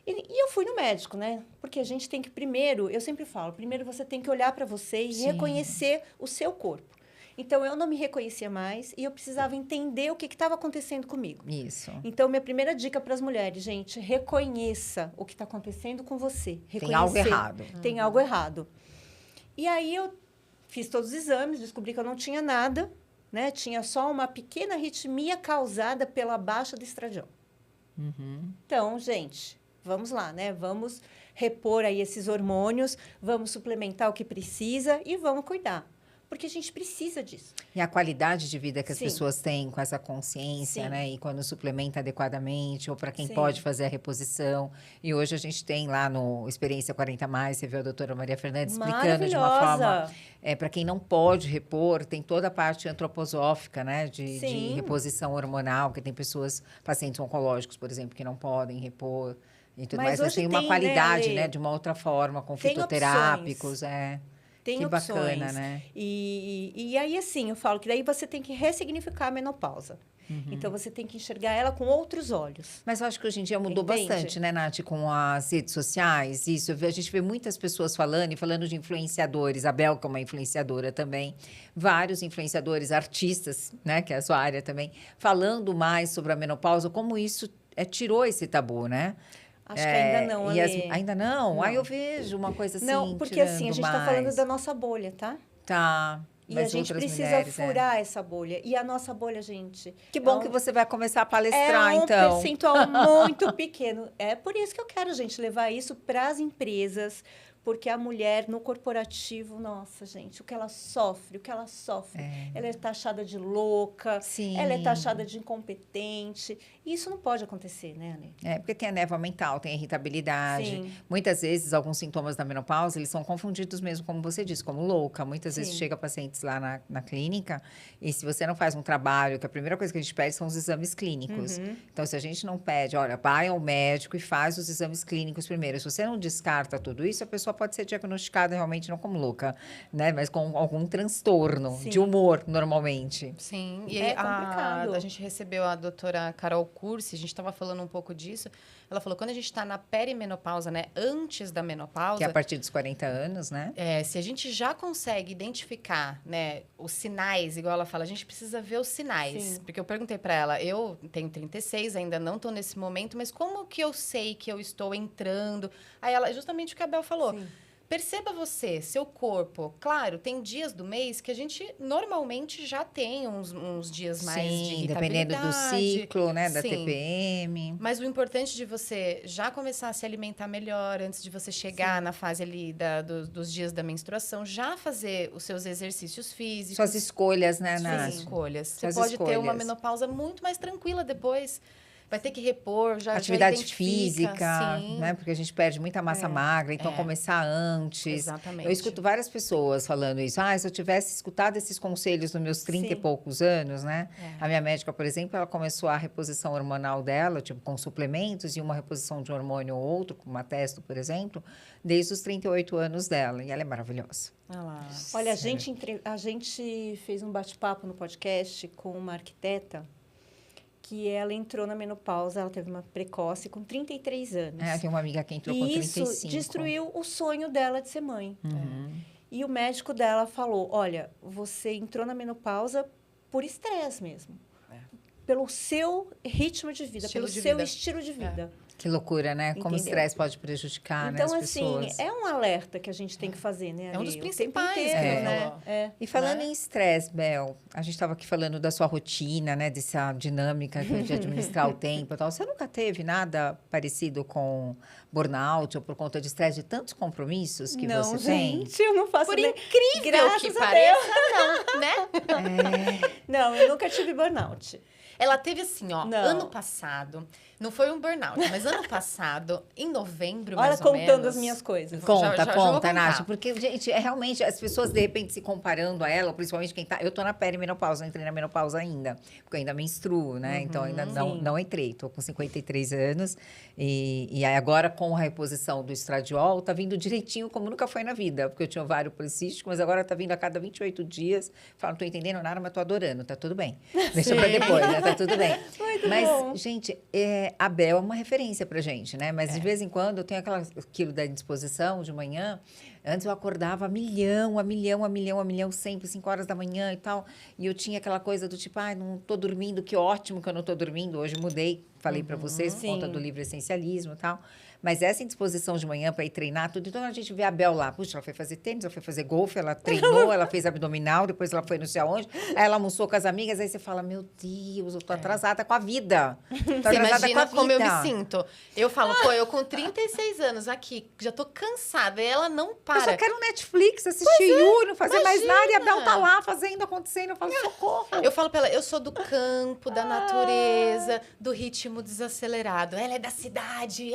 [SPEAKER 2] E eu fui no médico, né? Porque a gente tem que primeiro, eu sempre falo, primeiro você tem que olhar para você e
[SPEAKER 1] Sim.
[SPEAKER 2] reconhecer o seu corpo. Então, eu não me reconhecia mais e eu precisava entender o que estava acontecendo comigo.
[SPEAKER 1] Isso.
[SPEAKER 2] Então, minha primeira dica para as mulheres, gente, reconheça o que está acontecendo com você.
[SPEAKER 1] Tem algo errado.
[SPEAKER 2] Tem algo errado. E aí, eu fiz todos os exames, descobri que eu não tinha nada, né? Tinha só uma pequena arritmia causada pela baixa do estradiol.
[SPEAKER 1] Uhum.
[SPEAKER 2] Então, gente... Vamos lá, né? Vamos repor aí esses hormônios, vamos suplementar o que precisa e vamos cuidar. Porque a gente precisa disso.
[SPEAKER 1] E a qualidade de vida que as
[SPEAKER 2] Sim.
[SPEAKER 1] pessoas têm com essa consciência,
[SPEAKER 2] Sim.
[SPEAKER 1] né? E quando suplementa adequadamente, ou para quem
[SPEAKER 2] Sim.
[SPEAKER 1] pode fazer a reposição. E hoje a gente tem lá no Experiência 40 Mais, você viu a doutora Maria Fernandes explicando de uma forma.
[SPEAKER 2] Maravilhosa.
[SPEAKER 1] Para quem não pode repor, tem toda a parte antroposófica, né? De
[SPEAKER 2] Sim.
[SPEAKER 1] reposição hormonal, que tem pessoas, pacientes oncológicos, por exemplo, que não podem repor. E tudo
[SPEAKER 2] Mas
[SPEAKER 1] mais, mas
[SPEAKER 2] hoje
[SPEAKER 1] tem uma
[SPEAKER 2] tem,
[SPEAKER 1] qualidade,
[SPEAKER 2] né,
[SPEAKER 1] né?
[SPEAKER 2] Ale?
[SPEAKER 1] De uma outra forma, com
[SPEAKER 2] Tem
[SPEAKER 1] fitoterápicos,
[SPEAKER 2] Tem
[SPEAKER 1] que
[SPEAKER 2] opções.
[SPEAKER 1] bacana, né?
[SPEAKER 2] E aí, assim, eu falo que daí você tem que ressignificar a menopausa. Então, você tem que enxergar ela com outros olhos.
[SPEAKER 1] Mas eu acho que hoje em dia mudou
[SPEAKER 2] Entende?
[SPEAKER 1] bastante, né, Nath, com as redes sociais. Isso, a gente vê muitas pessoas falando e falando de influenciadores. A Bel, que é uma influenciadora também. Vários influenciadores, artistas, né, que é a sua área também, falando mais sobre a menopausa, como isso tirou esse tabu, né?
[SPEAKER 2] Acho que ainda não,
[SPEAKER 1] e
[SPEAKER 2] Ale.
[SPEAKER 1] ainda não?
[SPEAKER 2] Não.
[SPEAKER 1] Aí eu vejo uma coisa assim,
[SPEAKER 2] Não, porque assim, a gente está falando
[SPEAKER 1] mais.
[SPEAKER 2] da nossa bolha, tá?
[SPEAKER 1] Tá.
[SPEAKER 2] E
[SPEAKER 1] mas
[SPEAKER 2] a gente
[SPEAKER 1] outras
[SPEAKER 2] precisa
[SPEAKER 1] mulheres,
[SPEAKER 2] furar essa bolha. E a nossa bolha, gente...
[SPEAKER 1] Que bom
[SPEAKER 2] é
[SPEAKER 1] que você vai começar a
[SPEAKER 2] É
[SPEAKER 1] palestrar,
[SPEAKER 2] um
[SPEAKER 1] então.
[SPEAKER 2] percentual muito pequeno. É por isso que eu quero, gente, levar isso para as empresas, porque a mulher no corporativo, nossa, gente, o que ela sofre. Ela é taxada de louca,
[SPEAKER 1] Sim.
[SPEAKER 2] ela é taxada de incompetente. E isso não pode acontecer, né, Anê?
[SPEAKER 1] Porque tem a névoa mental, tem a irritabilidade.
[SPEAKER 2] Sim.
[SPEAKER 1] Muitas vezes, alguns sintomas da menopausa, eles são confundidos mesmo, como você disse, como louca. Muitas vezes
[SPEAKER 2] Sim.
[SPEAKER 1] chega pacientes lá na clínica e se você não faz um trabalho, que a primeira coisa que a gente pede são os exames clínicos. Então, se a gente não pede, olha, vai ao médico e faz os exames clínicos primeiro. Se você não descarta tudo isso, a pessoa pode ser diagnosticada realmente não como louca, né? Mas com algum transtorno
[SPEAKER 2] Sim.
[SPEAKER 1] de humor, normalmente.
[SPEAKER 3] Sim, e
[SPEAKER 2] É complicado.
[SPEAKER 3] a gente recebeu a doutora Carol Cursi, a gente estava falando um pouco disso. Ela falou, quando a gente está na perimenopausa, né, antes da menopausa...
[SPEAKER 1] Que é a partir dos 40 anos, né?
[SPEAKER 3] Se a gente já consegue identificar, né, os sinais, igual ela fala, a gente precisa ver os sinais.
[SPEAKER 2] Sim.
[SPEAKER 3] Porque eu perguntei para ela, eu tenho 36, ainda não estou nesse momento, mas como que eu sei que eu estou entrando? Aí ela, justamente o que a Bel falou,
[SPEAKER 2] Sim.
[SPEAKER 3] perceba você, seu corpo. Claro, tem dias do mês que a gente normalmente já tem uns dias mais de
[SPEAKER 1] Sim, dependendo do
[SPEAKER 3] irritabilidade.
[SPEAKER 1] ciclo, né? Da
[SPEAKER 3] Sim.
[SPEAKER 1] TPM.
[SPEAKER 3] Mas o importante de você já começar a se alimentar melhor, antes de você chegar na fase ali dos dias da menstruação, já fazer os seus exercícios físicos.
[SPEAKER 1] Suas escolhas, né,
[SPEAKER 3] Suas
[SPEAKER 1] Nath?
[SPEAKER 3] escolhas. Você
[SPEAKER 1] Suas
[SPEAKER 3] pode ter uma
[SPEAKER 1] escolhas.
[SPEAKER 3] menopausa muito mais tranquila depois. Vai ter que repor, já
[SPEAKER 1] Atividade
[SPEAKER 3] identifica,
[SPEAKER 1] física,
[SPEAKER 3] sim.
[SPEAKER 1] né? Porque a gente perde muita massa magra, então começar antes.
[SPEAKER 3] Exatamente.
[SPEAKER 1] Eu escuto várias pessoas falando isso. Ah, se eu tivesse escutado esses conselhos nos meus 30 e
[SPEAKER 2] Sim.
[SPEAKER 1] poucos anos, né? A minha médica, por exemplo, ela começou a reposição hormonal dela, tipo, com suplementos e uma reposição de um hormônio ou outro, como a testo, por exemplo, desde os 38 anos dela. E ela é maravilhosa.
[SPEAKER 3] Ah lá.
[SPEAKER 2] Olha, a gente fez um bate-papo no podcast com uma arquiteta que ela entrou na menopausa, ela teve uma precoce com 33 anos.
[SPEAKER 1] É, tem uma amiga que entrou com
[SPEAKER 2] E
[SPEAKER 1] 35.
[SPEAKER 2] isso destruiu o sonho dela de ser mãe.
[SPEAKER 1] Uhum.
[SPEAKER 2] E o médico dela falou, olha, você entrou na menopausa por estresse mesmo. Pelo seu ritmo de vida,
[SPEAKER 3] Estilo
[SPEAKER 2] pelo
[SPEAKER 3] de
[SPEAKER 2] seu
[SPEAKER 3] vida.
[SPEAKER 2] estilo de vida.
[SPEAKER 1] Que loucura, né? Como o
[SPEAKER 2] Entendeu?
[SPEAKER 1] estresse pode prejudicar, né,
[SPEAKER 2] Então,
[SPEAKER 1] as
[SPEAKER 2] assim,
[SPEAKER 1] pessoas.
[SPEAKER 2] é um alerta que a gente tem que fazer, né?
[SPEAKER 3] É um dos
[SPEAKER 2] Ali, o tempo
[SPEAKER 3] principais,
[SPEAKER 2] inteiro,
[SPEAKER 3] né?
[SPEAKER 2] É.
[SPEAKER 1] E falando
[SPEAKER 3] Né?
[SPEAKER 1] em estresse, Bel, a gente estava aqui falando da sua rotina, né? Dessa dinâmica de administrar o tempo e tal. Você nunca teve nada parecido com burnout ou por conta de estresse de tantos compromissos que
[SPEAKER 2] não,
[SPEAKER 1] você tem?
[SPEAKER 2] gente, eu não faço
[SPEAKER 3] Por
[SPEAKER 2] nem-
[SPEAKER 3] incrível
[SPEAKER 2] Graças
[SPEAKER 3] que
[SPEAKER 2] a
[SPEAKER 3] pareça, não, né?
[SPEAKER 2] Não, eu nunca tive burnout.
[SPEAKER 3] Ela teve assim, ó,
[SPEAKER 2] Não.
[SPEAKER 3] ano passado, não foi um burnout, mas ano passado, em novembro,
[SPEAKER 2] Olha,
[SPEAKER 3] mais ou
[SPEAKER 2] contando
[SPEAKER 3] menos.
[SPEAKER 2] as minhas coisas.
[SPEAKER 1] Conta,
[SPEAKER 3] já vou
[SPEAKER 1] conta,
[SPEAKER 3] contar.
[SPEAKER 1] Nath. Porque, gente, é realmente as pessoas, de repente, se comparando a ela, principalmente quem tá... Eu tô na perimenopausa, não entrei na menopausa ainda. Porque eu ainda menstruo, né? Então, ainda
[SPEAKER 2] Sim.
[SPEAKER 1] não entrei. Tô com 53 anos. E aí, agora, com a reposição do estradiol, tá vindo direitinho, como nunca foi na vida. Porque eu tinha ovário policístico, mas agora tá vindo a cada 28 dias. Falo, não tô entendendo nada, mas tô adorando. Tá tudo bem. Deixa pra depois, né? Tá tudo bem.
[SPEAKER 2] Muito
[SPEAKER 1] Mas,
[SPEAKER 2] bom.
[SPEAKER 1] gente, a Bel é uma referência pra gente, né? Mas de vez em quando eu tenho aquilo da indisposição de manhã. Antes eu acordava a milhão, sempre, 5 horas da manhã e tal. E eu tinha aquela coisa do tipo, ai, não tô dormindo, que ótimo que eu não tô dormindo. Hoje mudei, falei pra vocês, por conta
[SPEAKER 2] Sim.
[SPEAKER 1] do livre essencialismo e tal. Mas essa indisposição de manhã para ir treinar tudo, então a gente vê a Bel lá. Puxa, ela foi fazer tênis, ela foi fazer golfe, ela treinou, ela fez abdominal, depois ela foi não sei aonde. Aí ela almoçou com as amigas, aí você fala, meu Deus, eu tô atrasada com a vida. Tô
[SPEAKER 3] Você
[SPEAKER 1] atrasada com a
[SPEAKER 3] imagina como eu me
[SPEAKER 1] vida.
[SPEAKER 3] sinto. Eu falo, pô, eu com 36 anos aqui, já tô cansada, e ela não para.
[SPEAKER 1] Eu só quero Netflix, assistir You, não fazer mais nada. E a Bel
[SPEAKER 3] imagina.
[SPEAKER 1] tá lá fazendo, acontecendo. Eu falo, socorro.
[SPEAKER 3] Eu falo pra ela, eu sou do campo, da natureza, do ritmo desacelerado. Ela é da cidade,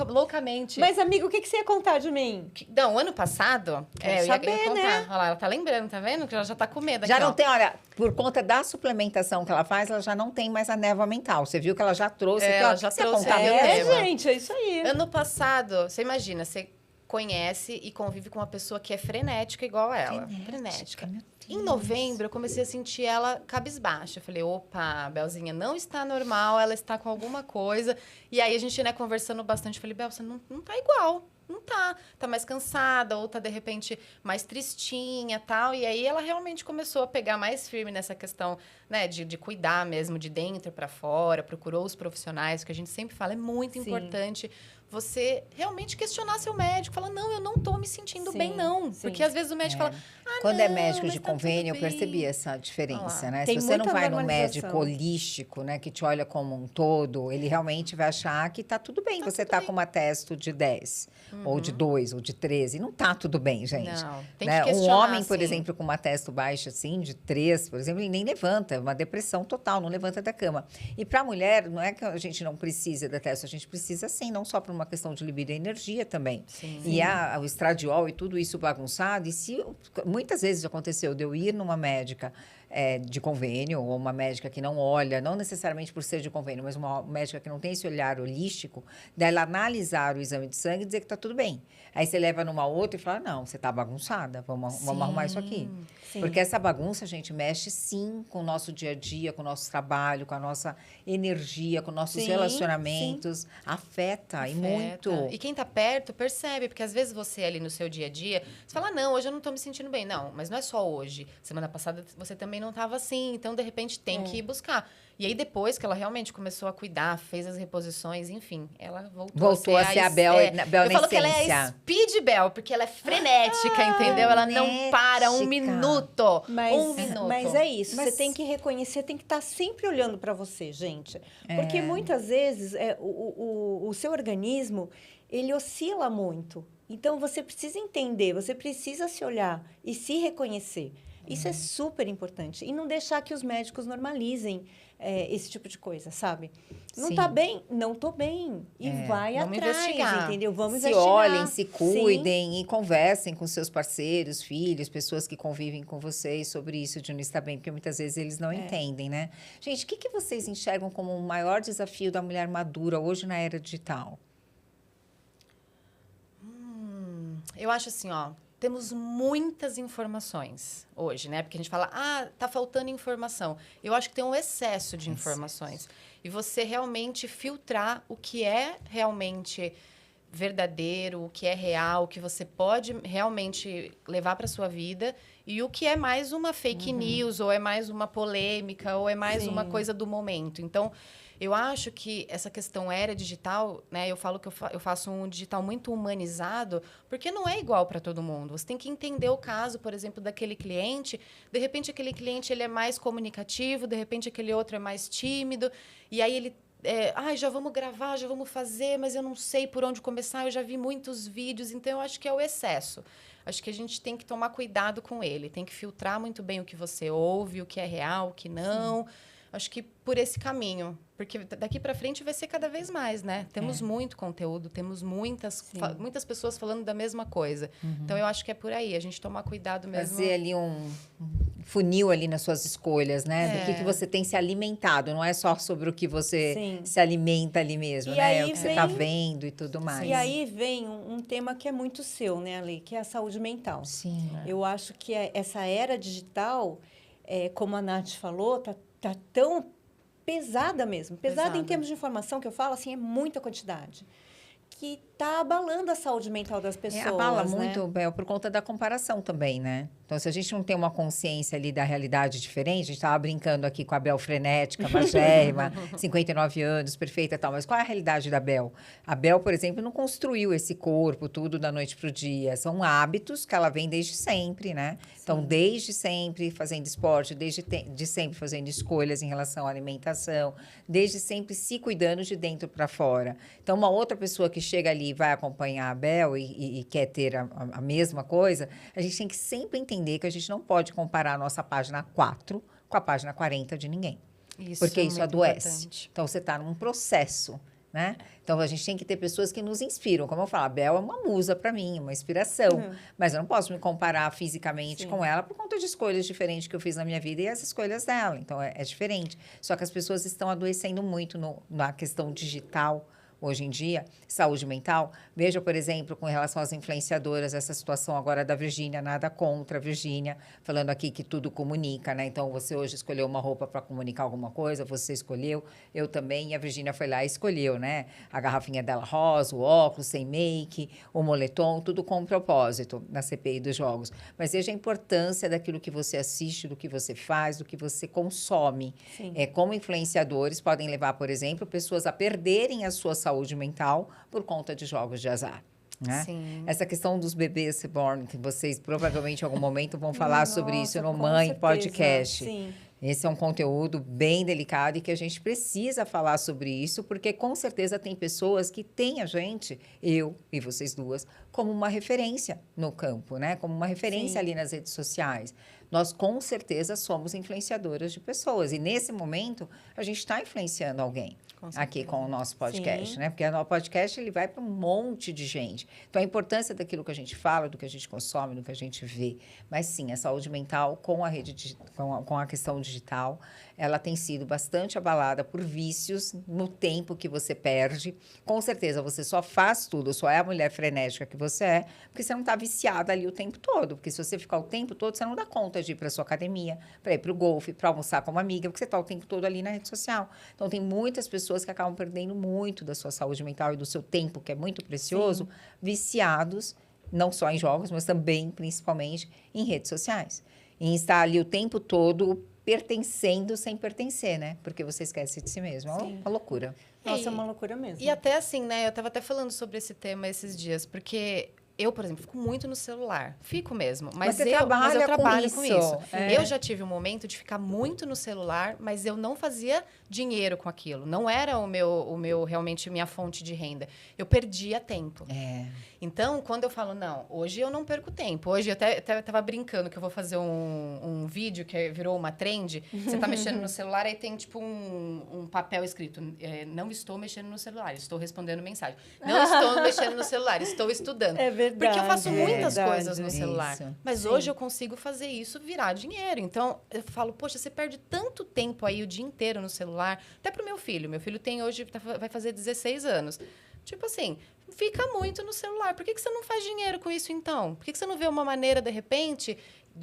[SPEAKER 3] loucamente.
[SPEAKER 2] Mas, amigo, o que você ia contar de mim?
[SPEAKER 3] Não, ano passado...
[SPEAKER 2] Quero
[SPEAKER 3] eu ia
[SPEAKER 2] saber,
[SPEAKER 3] contar.
[SPEAKER 2] né?
[SPEAKER 3] Olha lá, ela tá lembrando, tá vendo? Que ela já tá com medo
[SPEAKER 1] Já
[SPEAKER 3] aqui,
[SPEAKER 1] não
[SPEAKER 3] ó.
[SPEAKER 1] tem, olha, por conta da suplementação que ela faz, ela já não tem mais a névoa mental. Você viu que ela já trouxe.
[SPEAKER 3] É,
[SPEAKER 1] aqui, ó,
[SPEAKER 3] ela
[SPEAKER 1] o que
[SPEAKER 3] já
[SPEAKER 1] que você ia
[SPEAKER 3] trouxe
[SPEAKER 1] contar
[SPEAKER 3] aí o
[SPEAKER 1] mesmo?
[SPEAKER 3] tema.
[SPEAKER 2] Gente, é isso aí.
[SPEAKER 3] Ano passado, você imagina, você conhece e convive com uma pessoa que é frenética igual a ela. Frenética.
[SPEAKER 1] meu
[SPEAKER 3] Em novembro, eu comecei a sentir ela cabisbaixa. Eu falei, opa, a Belzinha não está normal, ela está com alguma coisa. E aí, a gente, né, conversando bastante, eu falei, Bel, você não tá igual. Não tá. Tá mais cansada, ou tá, de repente, mais tristinha, tal. E aí, ela realmente começou a pegar mais firme nessa questão, né, de cuidar mesmo, de dentro para fora. Procurou os profissionais, que a gente sempre fala, é muito
[SPEAKER 2] Sim.
[SPEAKER 3] importante você realmente questionar seu médico. Falar, não, eu não tô me sentindo
[SPEAKER 2] Sim,
[SPEAKER 3] bem, não.
[SPEAKER 2] sim.
[SPEAKER 3] Porque, às vezes, o médico fala,
[SPEAKER 1] Quando é
[SPEAKER 3] não,
[SPEAKER 1] médico
[SPEAKER 3] mas
[SPEAKER 1] de
[SPEAKER 3] tá tudo
[SPEAKER 1] convênio, eu
[SPEAKER 3] bem.
[SPEAKER 1] percebi essa diferença,
[SPEAKER 3] Olha lá.
[SPEAKER 1] né?
[SPEAKER 2] Tem
[SPEAKER 1] Se você não
[SPEAKER 2] muita
[SPEAKER 1] vai num
[SPEAKER 2] normalização.
[SPEAKER 1] médico holístico, né, que te olha como um todo, ele realmente vai achar que tá tudo bem. Você tá com uma testo de 10, ou de 2, ou de 13. Não tá tudo bem, gente.
[SPEAKER 3] Não, tem
[SPEAKER 1] Né?
[SPEAKER 3] que
[SPEAKER 1] Um
[SPEAKER 3] questionar,
[SPEAKER 1] homem, por
[SPEAKER 3] assim.
[SPEAKER 1] exemplo, com uma testo baixa, assim, de 3, por exemplo, ele nem levanta. É uma depressão total, não levanta da cama. E para a mulher, não é que a gente não precisa da testo, a gente precisa sim, não só para uma questão de libido e energia também.
[SPEAKER 3] Sim.
[SPEAKER 1] E o estradiol e tudo isso bagunçado. E se muitas vezes aconteceu de eu ir numa médica de convênio, ou uma médica que não olha, não necessariamente por ser de convênio, mas uma médica que não tem esse olhar holístico, dela analisar o exame de sangue e dizer que está tudo bem. Aí você leva numa outra e fala, não, você está bagunçada, vamos arrumar isso aqui.
[SPEAKER 2] Sim.
[SPEAKER 1] Porque essa bagunça, gente, mexe sim com o nosso dia a dia, com o nosso trabalho, com a nossa energia, com nossos
[SPEAKER 2] Sim,
[SPEAKER 1] relacionamentos. Afeta, e muito.
[SPEAKER 3] E quem tá perto percebe, porque às vezes você ali no seu dia a dia, você fala, não, hoje eu não tô me sentindo bem. Não, mas não é só hoje. Semana passada você também não estava assim, então de repente tem que ir buscar. E aí depois que ela realmente começou a cuidar, fez as reposições, enfim, ela voltou
[SPEAKER 1] a ser a Bel, Bel
[SPEAKER 3] eu
[SPEAKER 1] na
[SPEAKER 3] falo que ela é a
[SPEAKER 1] essência.
[SPEAKER 3] Speed Bel, porque ela é frenética, entendeu? Ela não para um
[SPEAKER 1] frenética.
[SPEAKER 3] minuto.
[SPEAKER 2] Mas,
[SPEAKER 3] um minuto.
[SPEAKER 2] mas é isso,
[SPEAKER 1] Mas-
[SPEAKER 2] você tem que reconhecer, tem que estar sempre olhando para você, gente. Porque muitas vezes o seu organismo, ele oscila muito. Então, você precisa entender, você precisa se olhar e se reconhecer. Isso é super importante. E não deixar que os médicos normalizem esse tipo de coisa, sabe? Não
[SPEAKER 1] Sim.
[SPEAKER 2] tá bem? Não tô bem. E vai
[SPEAKER 3] Vamos
[SPEAKER 2] atrás,
[SPEAKER 3] investigar.
[SPEAKER 2] entendeu? Vamos
[SPEAKER 1] Se
[SPEAKER 2] investigar.
[SPEAKER 1] olhem, se
[SPEAKER 2] Sim.
[SPEAKER 1] cuidem e conversem com seus parceiros, filhos, pessoas que convivem com vocês sobre isso de não estar bem, porque muitas vezes eles não entendem, né? Gente, o que vocês enxergam como o maior desafio da mulher madura hoje na era digital?
[SPEAKER 3] Eu acho assim, ó, temos muitas informações hoje, né? Porque a gente fala, tá faltando informação. Eu acho que tem um excesso de informações. E você realmente filtrar o que é realmente verdadeiro, o que é real, o que você pode realmente levar para sua vida e o que é mais uma fake news, ou é mais uma polêmica, ou é mais uma coisa do momento. Então, eu acho que essa questão era digital, né? Eu falo que eu faço um digital muito humanizado, porque não é igual para todo mundo. Você tem que entender o caso, por exemplo, daquele cliente. De repente, aquele cliente ele é mais comunicativo, de repente, aquele outro é mais tímido. E aí ele já vamos gravar, já vamos fazer, mas eu não sei por onde começar, eu já vi muitos vídeos, então eu acho que é o excesso. Acho que a gente tem que tomar cuidado com ele, tem que filtrar muito bem o que você ouve, o que é real, o que não. Sim. Acho que por esse caminho, porque daqui para frente vai ser cada vez mais, né? Temos muito conteúdo, temos muitas pessoas falando da mesma coisa. Então, eu acho que é por aí, a gente tomar cuidado mesmo.
[SPEAKER 1] Fazer ali um funil ali nas suas escolhas, né? Do que você tem se alimentado. Não é só sobre o que você se alimenta ali mesmo,
[SPEAKER 2] e
[SPEAKER 1] né?
[SPEAKER 2] Aí
[SPEAKER 1] o que você está vendo e tudo mais.
[SPEAKER 2] E aí vem um tema que é muito seu, né, Ale? Que é a saúde mental.
[SPEAKER 1] Sim.
[SPEAKER 2] Eu acho que essa era digital, como a Nath falou, tá tão pesada mesmo. Pesada em termos de informação, que eu falo, assim, é muita quantidade. Que está abalando a saúde mental das pessoas.
[SPEAKER 1] Abala muito, Bel, por conta da comparação também, né? Então, se a gente não tem uma consciência ali da realidade diferente, a gente estava brincando aqui com a Bel frenética, magérrima, 59 anos, perfeita e tal, mas qual é a realidade da Bel? A Bel, por exemplo, não construiu esse corpo tudo da noite para o dia. São hábitos que ela vem desde sempre, né? Sim. Então, desde sempre fazendo esporte, desde sempre fazendo escolhas em relação à alimentação, desde sempre se cuidando de dentro para fora. Então, uma outra pessoa que chega ali e vai acompanhar a Bel e quer ter a mesma coisa, a gente tem que sempre entender que a gente não pode comparar a nossa página 4 com a página 40 de ninguém. Porque isso adoece. Importante. Então, você está num processo, né? Então, a gente tem que ter pessoas que nos inspiram. Como eu falo, a Bel é uma musa para mim, uma inspiração. Mas eu não posso me comparar fisicamente com ela por conta de escolhas diferentes que eu fiz na minha vida e as escolhas dela. Então, é diferente. Só que as pessoas estão adoecendo muito na questão digital, hoje em dia, saúde mental. Veja, por exemplo, com relação às influenciadoras, essa situação agora da Virgínia, nada contra a Virgínia, falando aqui que tudo comunica, né? Então, você hoje escolheu uma roupa para comunicar alguma coisa, você escolheu, eu também, e a Virgínia foi lá e escolheu, né? A garrafinha dela rosa, o óculos, sem make, o moletom, tudo com um propósito na CPI dos jogos. Mas veja a importância daquilo que você assiste, do que você faz, do que você consome. Como influenciadores podem levar, por exemplo, pessoas a perderem a sua saúde mental por conta de jogos de azar. Né?
[SPEAKER 3] Sim.
[SPEAKER 1] Essa questão dos bebês reborn, que vocês provavelmente em algum momento vão falar sobre isso no Mãe
[SPEAKER 2] certeza.
[SPEAKER 1] Podcast.
[SPEAKER 2] Sim.
[SPEAKER 1] Esse é um conteúdo bem delicado e que a gente precisa falar sobre isso, porque com certeza tem pessoas que têm a gente, eu e vocês duas, como uma referência no campo, né? Como uma referência ali nas redes sociais. Nós, com certeza, somos influenciadoras de pessoas. E, nesse momento, a gente está influenciando alguém aqui com o nosso podcast, né? Porque o nosso podcast, ele vai para um monte de gente. Então, a importância daquilo que a gente fala, do que a gente consome, do que a gente vê. Mas, sim, a saúde mental com com a questão digital, ela tem sido bastante abalada por vícios no tempo que você perde. Com certeza, você só faz tudo, só é a mulher frenética que você é, porque você não está viciada ali o tempo todo. Porque se você ficar o tempo todo, você não dá conta de ir para sua academia, para ir para o golfe, para almoçar com uma amiga, porque você está o tempo todo ali na rede social. Então, tem muitas pessoas que acabam perdendo muito da sua saúde mental e do seu tempo, que é muito precioso, viciados, não só em jogos, mas também, principalmente, em redes sociais. Em estar ali o tempo todo pertencendo sem pertencer, né? Porque você esquece de si mesmo. É uma loucura.
[SPEAKER 2] Nossa, é uma loucura mesmo.
[SPEAKER 3] E até assim, né? Eu tava até falando sobre esse tema esses dias, porque eu, por exemplo, fico muito no celular. Fico mesmo. Mas
[SPEAKER 1] você
[SPEAKER 3] eu
[SPEAKER 1] trabalha
[SPEAKER 3] trabalho
[SPEAKER 1] com
[SPEAKER 3] com
[SPEAKER 1] isso.
[SPEAKER 3] isso.
[SPEAKER 1] É.
[SPEAKER 3] Eu já tive um momento de ficar muito no celular, mas eu não fazia dinheiro com aquilo. Não era realmente minha fonte de renda. Eu perdia tempo.
[SPEAKER 1] É.
[SPEAKER 3] Então, quando eu falo, não, hoje eu não perco tempo. Hoje eu até tava brincando que eu vou fazer um vídeo que virou uma trend. Você tá mexendo no celular, aí tem tipo um papel escrito. Não estou mexendo no celular, estou respondendo mensagem. Não estou mexendo no celular, estou estudando.
[SPEAKER 2] É verdade.
[SPEAKER 3] Porque eu faço muitas
[SPEAKER 2] verdade.
[SPEAKER 3] coisas no celular.
[SPEAKER 1] Isso.
[SPEAKER 3] Mas
[SPEAKER 2] Sim.
[SPEAKER 3] hoje eu consigo fazer isso virar dinheiro. Então, eu falo, poxa, você perde tanto tempo aí o dia inteiro no celular. Até pro meu filho. Meu filho tem hoje, vai fazer 16 anos. Tipo assim, fica muito no celular. Por que você não faz dinheiro com isso, então? Por que você não vê uma maneira, de repente,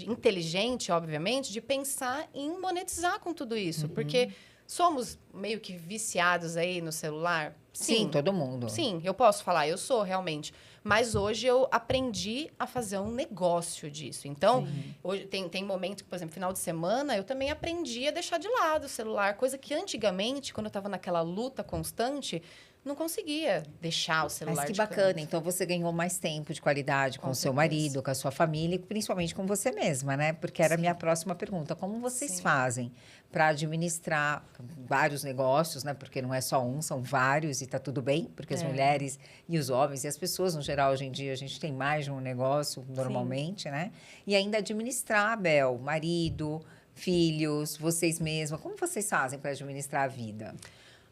[SPEAKER 3] inteligente, obviamente, de pensar em monetizar com tudo isso? Porque somos meio que viciados aí no celular.
[SPEAKER 1] Sim, todo mundo.
[SPEAKER 3] Sim, eu posso falar, eu sou realmente. Mas hoje eu aprendi a fazer um negócio disso. Então, hoje tem momento que, por exemplo, final de semana, eu também aprendi a deixar de lado o celular. Coisa que antigamente, quando eu estava naquela luta constante, não conseguia deixar o celular
[SPEAKER 1] Mas que
[SPEAKER 3] de
[SPEAKER 1] bacana.
[SPEAKER 3] canto.
[SPEAKER 1] Então, você ganhou mais tempo de qualidade com o seu
[SPEAKER 3] certeza.
[SPEAKER 1] marido, com a sua família e principalmente com você mesma, né? Porque era a minha próxima pergunta. Como vocês
[SPEAKER 3] Sim.
[SPEAKER 1] fazem para administrar vários negócios, né? Porque não é só um, são vários e tá tudo bem, porque as mulheres e os homens e as pessoas, no geral, hoje em dia, a gente tem mais de um negócio normalmente, né? E ainda administrar, Bel, marido, filhos, vocês mesmas. Como vocês fazem para administrar a vida?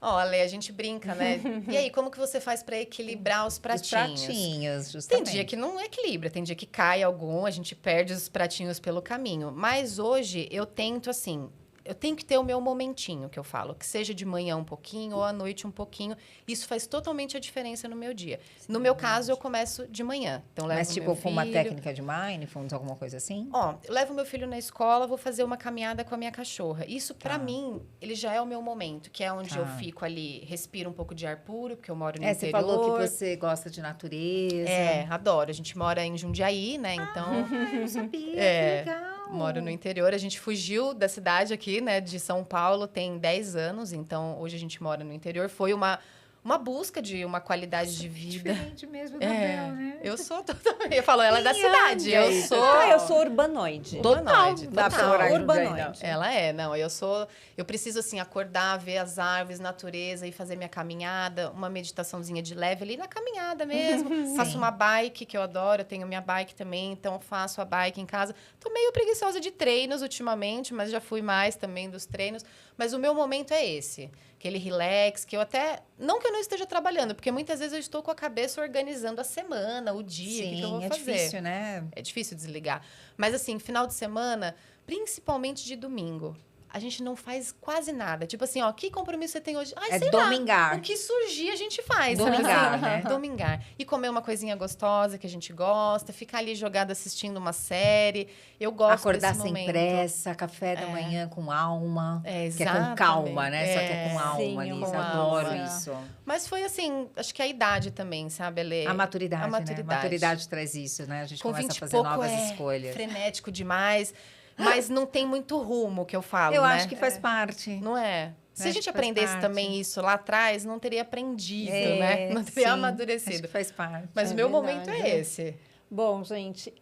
[SPEAKER 3] Olha, a gente brinca, né? E aí, como que você faz para equilibrar os pratinhos?
[SPEAKER 1] Os pratinhos,
[SPEAKER 3] Tem
[SPEAKER 1] justamente.
[SPEAKER 3] dia que não equilibra, tem dia que cai algum, a gente perde os pratinhos pelo caminho. Mas hoje eu tento assim, eu tenho que ter o meu momentinho, que eu falo, que seja de manhã um pouquinho ou à noite um pouquinho. Isso faz totalmente a diferença no meu dia. No meu caso, eu começo de manhã. Então, levo
[SPEAKER 1] Mas,
[SPEAKER 3] o
[SPEAKER 1] tipo,
[SPEAKER 3] meu
[SPEAKER 1] com uma
[SPEAKER 3] filho.
[SPEAKER 1] técnica de mindfulness, alguma coisa assim?
[SPEAKER 3] Ó, eu levo meu filho na escola, vou fazer uma caminhada com a minha cachorra. Isso, pra mim, ele já é o meu momento, que é onde eu fico ali, respiro um pouco de ar puro, porque eu moro no
[SPEAKER 1] Você
[SPEAKER 3] interior.
[SPEAKER 1] falou que você gosta de natureza.
[SPEAKER 3] É, adoro. A gente mora em Jundiaí, né? Então,
[SPEAKER 1] Eu sabia,
[SPEAKER 3] É,
[SPEAKER 1] que legal.
[SPEAKER 3] moro no interior. A gente fugiu da cidade aqui, né? De São Paulo, tem 10 anos. Então, hoje a gente mora no interior. Foi uma busca de uma qualidade de vida.
[SPEAKER 1] Diferente mesmo da Bel, né?
[SPEAKER 3] Eu sou totalmente... Eu falo, ela é da cidade. Eu
[SPEAKER 1] aí?
[SPEAKER 3] sou...
[SPEAKER 2] Ah, eu sou urbanoide.
[SPEAKER 3] Urbanoide,
[SPEAKER 1] Dá pra
[SPEAKER 3] total.
[SPEAKER 1] morar em Jundiaí,
[SPEAKER 2] Urbanoide.
[SPEAKER 1] não.
[SPEAKER 3] Ela é, não, eu preciso, assim, acordar, ver as árvores, natureza e fazer minha caminhada, uma meditaçãozinha de leve ali na caminhada mesmo. Faço uma bike, que eu adoro, eu tenho minha bike também, então eu faço a bike em casa. Tô meio preguiçosa de treinos ultimamente, mas já fui mais também dos treinos. Mas o meu momento é esse, aquele relax, que eu até... Não que eu não esteja trabalhando, porque muitas vezes eu estou com a cabeça organizando a semana, o dia, o que eu vou
[SPEAKER 1] Sim, é
[SPEAKER 3] fazer.
[SPEAKER 1] difícil, né?
[SPEAKER 3] É difícil desligar. Mas, assim, final de semana, principalmente de domingo, a gente não faz quase nada. Tipo assim, ó, que compromisso você tem hoje? Ai,
[SPEAKER 1] É
[SPEAKER 3] sei
[SPEAKER 1] domingar.
[SPEAKER 3] lá. O que surgir, a gente faz. sabe
[SPEAKER 1] Domingar,
[SPEAKER 3] assim?
[SPEAKER 1] né?
[SPEAKER 3] Domingar. E comer uma coisinha gostosa que a gente gosta, ficar ali jogado assistindo uma série. Eu gosto
[SPEAKER 1] Acordar
[SPEAKER 3] desse
[SPEAKER 1] sem
[SPEAKER 3] momento.
[SPEAKER 1] pressa, café da manhã com alma.
[SPEAKER 3] É,
[SPEAKER 1] Que é com calma, né? Só que é com
[SPEAKER 3] É.
[SPEAKER 1] alma,
[SPEAKER 2] Sim,
[SPEAKER 1] Lisa.
[SPEAKER 3] com
[SPEAKER 1] Adoro
[SPEAKER 3] alma.
[SPEAKER 1] isso.
[SPEAKER 3] Mas foi assim, acho que a idade também, sabe, Alê?
[SPEAKER 1] A maturidade,
[SPEAKER 3] A
[SPEAKER 1] né?
[SPEAKER 3] maturidade.
[SPEAKER 1] A maturidade traz isso, né? A gente
[SPEAKER 3] Com
[SPEAKER 1] começa
[SPEAKER 3] 20
[SPEAKER 1] a
[SPEAKER 3] e
[SPEAKER 1] fazer
[SPEAKER 3] pouco
[SPEAKER 1] novas
[SPEAKER 3] é
[SPEAKER 1] escolhas.
[SPEAKER 3] frenético demais, mas não tem muito rumo, que eu falo,
[SPEAKER 1] Eu
[SPEAKER 3] né?
[SPEAKER 1] acho que faz parte.
[SPEAKER 3] Não é? Se a
[SPEAKER 1] Acho
[SPEAKER 3] gente
[SPEAKER 1] que faz
[SPEAKER 3] aprendesse
[SPEAKER 1] parte.
[SPEAKER 3] também isso lá atrás, não teria aprendido,
[SPEAKER 1] É,
[SPEAKER 3] né? Não teria
[SPEAKER 1] sim,
[SPEAKER 3] amadurecido.
[SPEAKER 1] Acho que faz parte.
[SPEAKER 3] Mas
[SPEAKER 2] É
[SPEAKER 3] o meu
[SPEAKER 2] verdade,
[SPEAKER 3] momento é
[SPEAKER 2] é.
[SPEAKER 3] esse.
[SPEAKER 2] Bom, gente,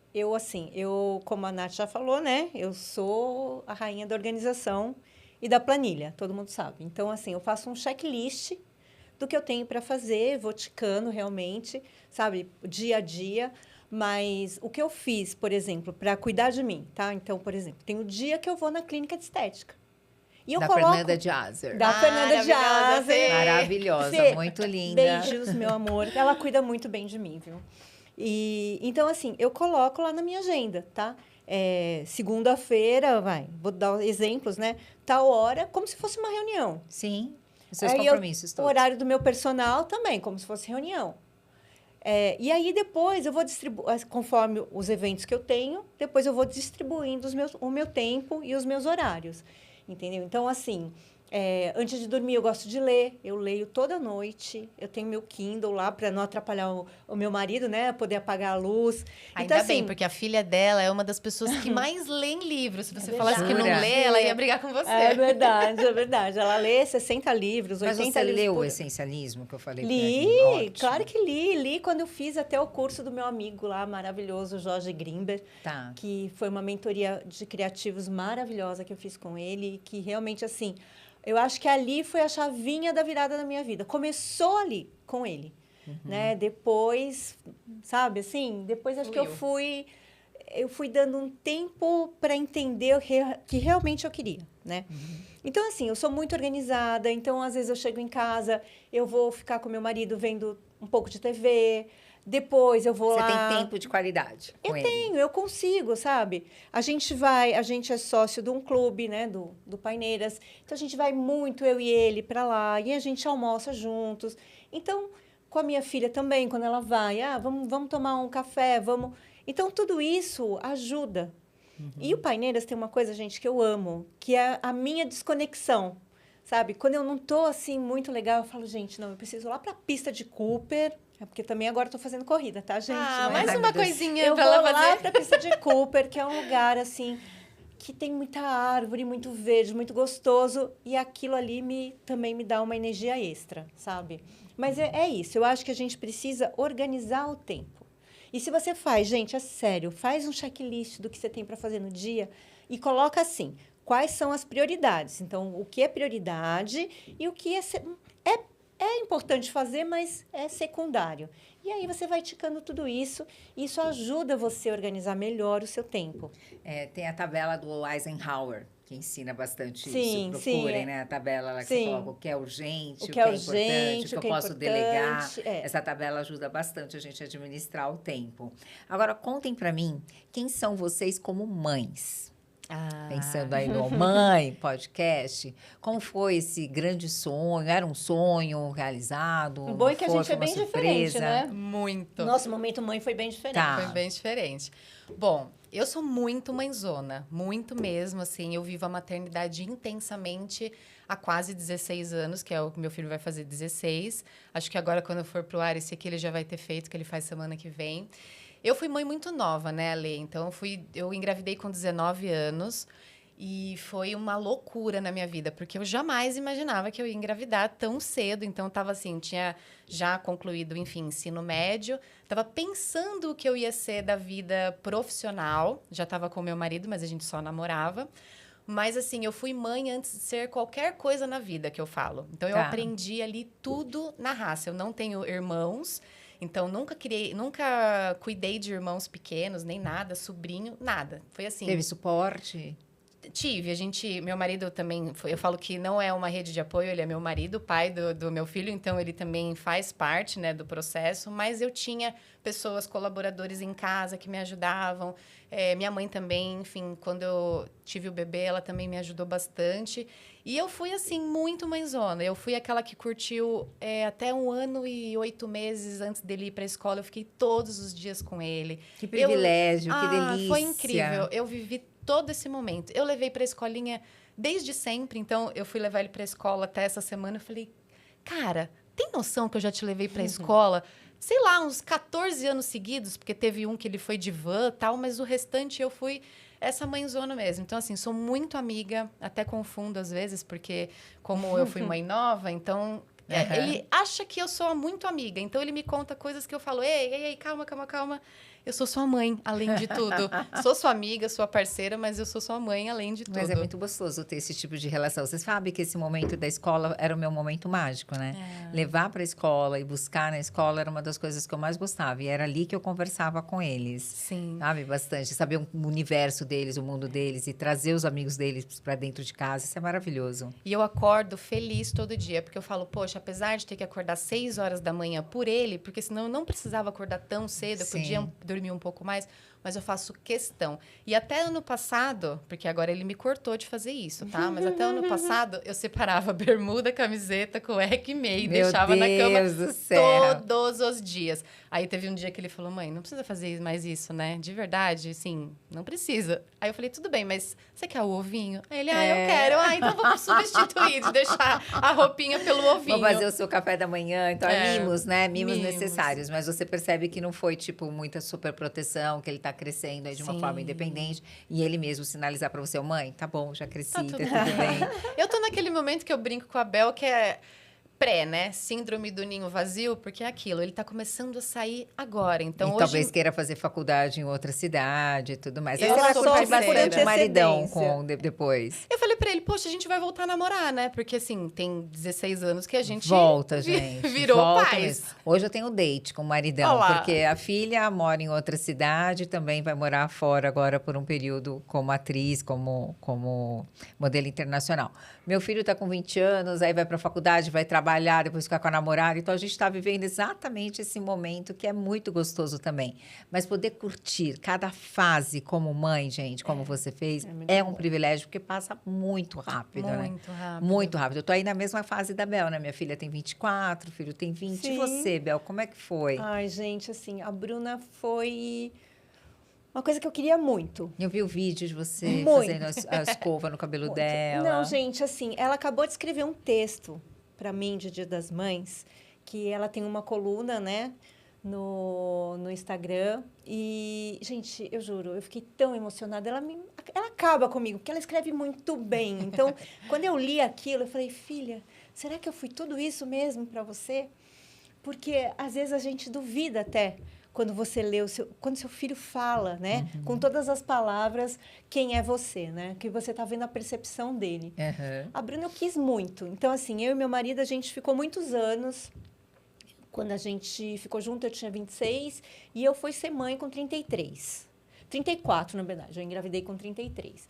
[SPEAKER 2] eu, como a Nath já falou, né? Eu sou a rainha da organização e da planilha, todo mundo sabe. Então, assim, eu faço um checklist do que eu tenho para fazer, vou ticando realmente, sabe? Dia a dia. Mas o que eu fiz, por exemplo, para cuidar de mim, tá? Então, por exemplo, tem o dia que eu vou na clínica de estética. E eu
[SPEAKER 1] Da
[SPEAKER 2] coloco...
[SPEAKER 1] Fernanda de Azer.
[SPEAKER 2] Da Fernanda de
[SPEAKER 3] Maravilhosa,
[SPEAKER 2] Azer.
[SPEAKER 3] Fê.
[SPEAKER 1] Maravilhosa,
[SPEAKER 2] Fê,
[SPEAKER 1] muito linda.
[SPEAKER 2] Beijos, meu amor. Ela cuida muito bem de mim, viu? E, então, assim, eu coloco lá na minha agenda, tá? Segunda-feira, vou dar exemplos, né? Tal hora, como se fosse uma reunião.
[SPEAKER 1] Sim, os seus
[SPEAKER 2] Aí
[SPEAKER 1] compromissos
[SPEAKER 2] o
[SPEAKER 1] todos.
[SPEAKER 2] horário do meu personal também, como se fosse reunião. E aí, depois, eu vou distribuir, conforme os eventos que eu tenho, depois eu vou distribuindo o meu tempo e os meus horários, entendeu? Então, assim, Antes de dormir, eu gosto de ler. Eu leio toda noite. Eu tenho meu Kindle lá para não atrapalhar o meu marido, né? Poder apagar a luz.
[SPEAKER 3] Ainda
[SPEAKER 2] então,
[SPEAKER 3] bem,
[SPEAKER 2] assim,
[SPEAKER 3] porque a filha dela é uma das pessoas que mais lêem livros. Se você
[SPEAKER 2] É
[SPEAKER 3] falasse que não
[SPEAKER 1] verdade.
[SPEAKER 3] lê, ela ia brigar com você.
[SPEAKER 2] é verdade, é verdade. Ela lê 60 livros, 80
[SPEAKER 1] Mas você
[SPEAKER 2] livros
[SPEAKER 1] leu
[SPEAKER 2] por...
[SPEAKER 1] o Essencialismo que eu falei?
[SPEAKER 2] Li,
[SPEAKER 1] Ótimo.
[SPEAKER 2] claro que li. Li quando eu fiz até o curso do meu amigo lá, maravilhoso, Jorge Grimber,
[SPEAKER 1] Tá.
[SPEAKER 2] que foi uma mentoria de criativos maravilhosa que eu fiz com ele, que realmente, assim, eu acho que ali foi a chavinha da virada da minha vida. Começou ali, com ele, né? Depois, sabe, assim, depois acho que eu fui dando um tempo para entender o que realmente eu queria, né? Então, assim, eu sou muito organizada, então, às vezes, eu chego em casa, eu vou ficar com meu marido vendo um pouco de TV, depois eu vou
[SPEAKER 1] Você
[SPEAKER 2] lá...
[SPEAKER 1] tem tempo de qualidade com ele?
[SPEAKER 2] Tenho, eu consigo, sabe? A gente é sócio de um clube, né, do Paineiras, então a gente vai muito, eu e ele, para lá, e a gente almoça juntos. Então, com a minha filha também, quando ela vai, vamos tomar um café, vamos... Então, tudo isso ajuda. E o Paineiras tem uma coisa, gente, que eu amo, que é a minha desconexão, sabe? Quando eu não tô, assim, muito legal, eu falo, gente, não, eu preciso ir lá para a pista de Cooper, porque também agora estou fazendo corrida, tá, gente?
[SPEAKER 3] Ah,
[SPEAKER 2] Não é?
[SPEAKER 3] mais
[SPEAKER 1] Ai,
[SPEAKER 3] uma
[SPEAKER 1] meu Deus.
[SPEAKER 3] coisinha
[SPEAKER 2] Eu
[SPEAKER 3] pra
[SPEAKER 2] vou
[SPEAKER 3] ela
[SPEAKER 2] lá
[SPEAKER 3] fazer.
[SPEAKER 2] para a pista de Cooper, que é um lugar, assim, que tem muita árvore, muito verde, muito gostoso, e aquilo ali também me dá uma energia extra, sabe? Mas é isso, eu acho que a gente precisa organizar o tempo. E se você faz, gente, é sério, faz um checklist do que você tem para fazer no dia e coloca assim, quais são as prioridades. Então, o que é prioridade e o que é importante fazer, mas é secundário. E aí você vai ticando tudo isso, e isso ajuda você a organizar melhor o seu tempo.
[SPEAKER 1] Tem a tabela do Eisenhower, que ensina bastante
[SPEAKER 2] Sim,
[SPEAKER 1] isso.
[SPEAKER 2] sim,
[SPEAKER 1] Procurem, né? A tabela lá que você
[SPEAKER 2] Sim.
[SPEAKER 1] coloca o que é urgente,
[SPEAKER 2] O que é urgente,
[SPEAKER 1] importante, o
[SPEAKER 2] o
[SPEAKER 1] que
[SPEAKER 2] que
[SPEAKER 1] eu
[SPEAKER 2] é
[SPEAKER 1] posso delegar.
[SPEAKER 2] importante, é.
[SPEAKER 1] Essa tabela ajuda bastante a gente a administrar o tempo. Agora, contem pra mim, quem são vocês como mães? Pensando aí no Mãe Podcast, como foi esse grande sonho? Era um sonho realizado?
[SPEAKER 2] O bom é que a
[SPEAKER 1] Foi
[SPEAKER 2] gente é
[SPEAKER 1] uma
[SPEAKER 2] bem
[SPEAKER 1] surpresa?
[SPEAKER 2] diferente, né?
[SPEAKER 3] Muito.
[SPEAKER 2] Nosso momento mãe foi bem diferente.
[SPEAKER 1] Tá.
[SPEAKER 3] Foi bem diferente. Bom, eu sou muito mãezona, muito mesmo, assim. Eu vivo a maternidade intensamente há quase 16 anos, que é o que meu filho vai fazer 16. Acho que agora, quando eu for pro ar, esse aqui ele já vai ter feito, que ele faz semana que vem. Eu fui mãe muito nova, né, Ale? Então, eu engravidei com 19 anos e foi uma loucura na minha vida, porque eu jamais imaginava que eu ia engravidar tão cedo. Então, eu tava assim, tinha já concluído, enfim, ensino médio, tava pensando o que eu ia ser da vida profissional, já tava com meu marido, mas a gente só namorava. Mas, assim, eu fui mãe antes de ser qualquer coisa na vida, que eu falo. Então, eu
[SPEAKER 1] Tá.
[SPEAKER 3] aprendi ali tudo na raça. Eu não tenho irmãos, então nunca cuidei de irmãos pequenos, nem nada, sobrinho, nada. Foi assim.
[SPEAKER 1] Teve suporte?
[SPEAKER 3] Tive, meu marido também, eu falo que não é uma rede de apoio, ele é meu marido, pai do meu filho, então ele também faz parte, né, do processo, mas eu tinha pessoas, colaboradores em casa que me ajudavam, minha mãe também, enfim, quando eu tive o bebê, ela também me ajudou bastante, e eu fui, assim, muito mãezona, eu fui aquela que curtiu até 1 ano e 8 meses antes dele ir para a escola, eu fiquei todos os dias com ele.
[SPEAKER 1] Que privilégio, que delícia.
[SPEAKER 3] Foi incrível, eu vivi todo esse momento. Eu levei para a escolinha desde sempre, então eu fui levar ele para a escola até essa semana. Eu falei, cara, tem noção que eu já te levei para a escola, sei lá, uns 14 anos seguidos, porque teve um que ele foi de van e tal, mas o restante eu fui essa mãezona mesmo. Então, assim, sou muito amiga, até confundo às vezes, porque como eu fui mãe nova, então... ele acha que eu sou muito amiga, então ele me conta coisas que eu falo, ei, calma. Eu sou sua mãe, além de tudo. Sou sua amiga, sua parceira, mas eu sou sua mãe, além de tudo.
[SPEAKER 1] Mas é muito gostoso ter esse tipo de relação. Vocês sabem que esse momento da escola era o meu momento mágico, né? Levar para a escola e buscar na escola era uma das coisas que eu mais gostava. E era ali que eu conversava com eles.
[SPEAKER 3] Sim.
[SPEAKER 1] Sabe? Bastante. Saber o universo deles, o mundo deles e trazer os amigos deles para dentro de casa. Isso é maravilhoso.
[SPEAKER 3] E eu acordo feliz todo dia, porque eu falo, poxa, apesar de ter que acordar 6 horas da manhã por ele, porque senão eu não precisava acordar tão cedo, eu
[SPEAKER 1] Sim.
[SPEAKER 3] podia dormir um pouco mais, mas eu faço questão. E até ano passado, porque agora ele me cortou de fazer isso, tá? Mas até ano passado, eu separava bermuda, camiseta, cueca e meia e
[SPEAKER 1] Meu
[SPEAKER 3] deixava na cama
[SPEAKER 1] Deus do céu.
[SPEAKER 3] todos os dias. Aí teve um dia que ele falou, mãe, não precisa fazer mais isso, né? De verdade, sim, não precisa. Aí eu falei, tudo bem, mas você quer o ovinho? Aí ele, eu quero. Então vamos substituir, de deixar a roupinha pelo ovinho.
[SPEAKER 1] Vou fazer o seu café da manhã. Então, mimos, né? Mimos
[SPEAKER 3] mimos.
[SPEAKER 1] necessários. Mas você percebe que não foi, tipo, muita super proteção, que ele tá crescendo aí de uma
[SPEAKER 3] Sim.
[SPEAKER 1] forma independente. E ele mesmo sinalizar pra você, mãe, tá bom, já cresci, tá
[SPEAKER 3] tudo
[SPEAKER 1] tudo bem.
[SPEAKER 3] Eu tô naquele momento que eu brinco com a Bel, que é pré, né? Síndrome do ninho vazio, porque é aquilo. Ele tá começando a sair agora. Então,
[SPEAKER 1] E
[SPEAKER 3] hoje...
[SPEAKER 1] talvez queira fazer faculdade em outra cidade e tudo mais. Aí
[SPEAKER 3] Eu
[SPEAKER 1] você vai
[SPEAKER 3] sou
[SPEAKER 1] curtir
[SPEAKER 3] parceira.
[SPEAKER 1] bastante o maridão
[SPEAKER 2] Antecedência.
[SPEAKER 1] depois.
[SPEAKER 3] Eu falei pra ele, poxa, a gente vai voltar a namorar, né? Porque, assim, tem 16 anos que a gente...
[SPEAKER 1] Volta, gente.
[SPEAKER 3] Virou
[SPEAKER 1] Volta
[SPEAKER 3] pais.
[SPEAKER 1] mesmo. Hoje eu tenho date com o maridão,
[SPEAKER 3] Olá.
[SPEAKER 1] porque a filha mora em outra cidade, também vai morar fora agora por um período como atriz, como modelo internacional. Meu filho está com 20 anos, aí vai para a faculdade, vai trabalhar, depois ficar com a namorada. Então a gente está vivendo exatamente esse momento que é muito gostoso também. Mas poder curtir cada fase como mãe, gente, como você fez,
[SPEAKER 2] muito
[SPEAKER 1] é um
[SPEAKER 2] bom.
[SPEAKER 1] privilégio, porque passa muito rápido, né?
[SPEAKER 3] Muito rápido.
[SPEAKER 1] Muito rápido. Eu tô aí na mesma fase da Bel, né? Minha filha tem 24, o filho tem 20. E
[SPEAKER 2] Sim.
[SPEAKER 1] você, Bel, como é que foi?
[SPEAKER 2] Ai, gente, assim, a Bruna foi uma coisa que eu queria muito.
[SPEAKER 1] Eu vi o vídeo de você
[SPEAKER 2] Muito.
[SPEAKER 1] fazendo a escova no cabelo
[SPEAKER 2] Muito.
[SPEAKER 1] dela.
[SPEAKER 2] Não, gente, assim, ela acabou de escrever um texto para mim de Dia das Mães, que ela tem uma coluna, né, no Instagram. E, gente, eu juro, eu fiquei tão emocionada. Ela acaba comigo, porque ela escreve muito bem. Então, quando eu li aquilo, eu falei, filha, será que eu fui tudo isso mesmo para você? Porque, às vezes, a gente duvida até quando você lê, quando seu filho fala, né? Com todas as palavras, quem é você, né? Que você está vendo a percepção dele.
[SPEAKER 1] Uhum.
[SPEAKER 2] A Bruna eu quis muito. Então, assim, eu e meu marido, a gente ficou muitos anos. Quando a gente ficou junto, eu tinha 26 e eu fui ser mãe com 33. 34, na verdade. Eu engravidei com 33.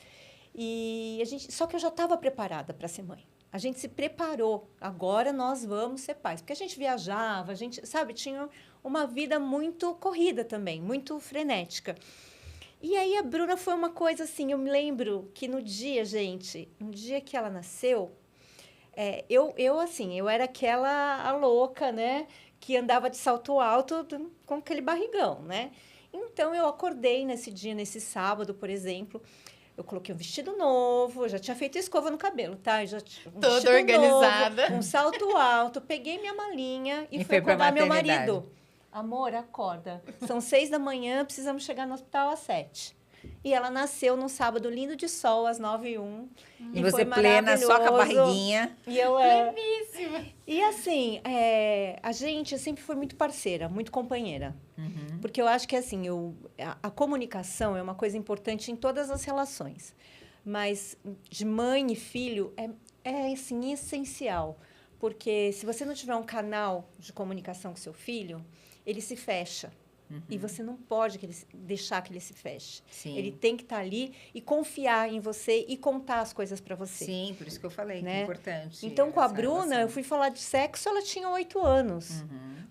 [SPEAKER 2] E só que eu já estava preparada para ser mãe. A gente se preparou. Agora nós vamos ser pais. Porque a gente viajava, a gente, sabe, tinha uma vida muito corrida também, muito frenética. E aí a Bruna foi uma coisa assim, eu me lembro que no dia, gente, no dia que ela nasceu, eu era a louca, né? Que andava de salto alto com aquele barrigão, né? Então, eu acordei nesse dia, nesse sábado, por exemplo. Eu coloquei um vestido novo, eu já tinha feito escova no cabelo, tá? Eu já tinha um
[SPEAKER 3] Toda
[SPEAKER 2] vestido
[SPEAKER 3] organizada.
[SPEAKER 2] novo, um salto alto, peguei minha malinha e
[SPEAKER 1] E
[SPEAKER 2] fui
[SPEAKER 1] foi pra
[SPEAKER 2] acordar meu
[SPEAKER 1] maternidade.
[SPEAKER 2] marido. Amor, acorda. São 6 da manhã, precisamos chegar no hospital às 7. E ela nasceu num sábado lindo de sol, às 9h01.
[SPEAKER 1] E você plena, só com a barriguinha.
[SPEAKER 2] E eu
[SPEAKER 3] Pleníssima.
[SPEAKER 2] E assim, a gente sempre foi muito parceira, muito companheira. Porque eu acho que assim, a comunicação é uma coisa importante em todas as relações. Mas de mãe e filho é assim, essencial. Porque se você não tiver um canal de comunicação com seu filho, ele se fecha. E você não pode deixar que ele se feche.
[SPEAKER 1] Sim.
[SPEAKER 2] Ele tem que estar ali e confiar em você e contar as coisas para você.
[SPEAKER 1] Sim, por isso que eu falei, que
[SPEAKER 2] Né?
[SPEAKER 1] é importante.
[SPEAKER 2] Então, com a
[SPEAKER 1] essa
[SPEAKER 2] Bruna,
[SPEAKER 1] relação.
[SPEAKER 2] eu fui falar de sexo, ela tinha 8 anos.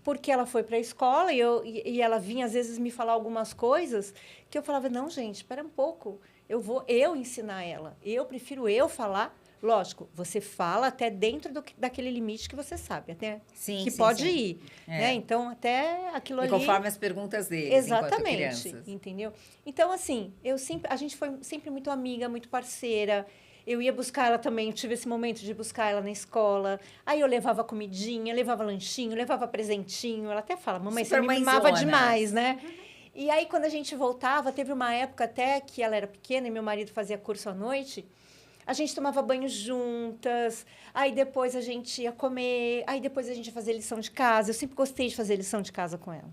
[SPEAKER 2] Porque ela foi para a escola e ela vinha, às vezes, me falar algumas coisas que eu falava, não, gente, espera um pouco. Eu vou ensinar ela. Eu prefiro falar. Lógico, você fala até dentro daquele limite que você sabe, até
[SPEAKER 1] Sim,
[SPEAKER 2] que
[SPEAKER 1] sim,
[SPEAKER 2] pode
[SPEAKER 1] sim.
[SPEAKER 2] ir. Né? Então, até aquilo
[SPEAKER 1] E
[SPEAKER 2] ali...
[SPEAKER 1] conforme as perguntas deles, enquanto
[SPEAKER 2] Exatamente,
[SPEAKER 1] crianças.
[SPEAKER 2] entendeu? Então, assim, a gente foi sempre muito amiga, muito parceira. Eu ia buscar ela também, eu tive esse momento de buscar ela na escola. Aí eu levava comidinha, levava lanchinho, levava presentinho. Ela até fala, mamãe,
[SPEAKER 1] Super
[SPEAKER 2] você me mimava
[SPEAKER 1] mãezona.
[SPEAKER 2] demais, né? E aí, quando a gente voltava, teve uma época até que ela era pequena e meu marido fazia curso à noite. A gente tomava banho juntas, aí depois a gente ia comer, aí depois a gente ia fazer lição de casa. Eu sempre gostei de fazer lição de casa com ela.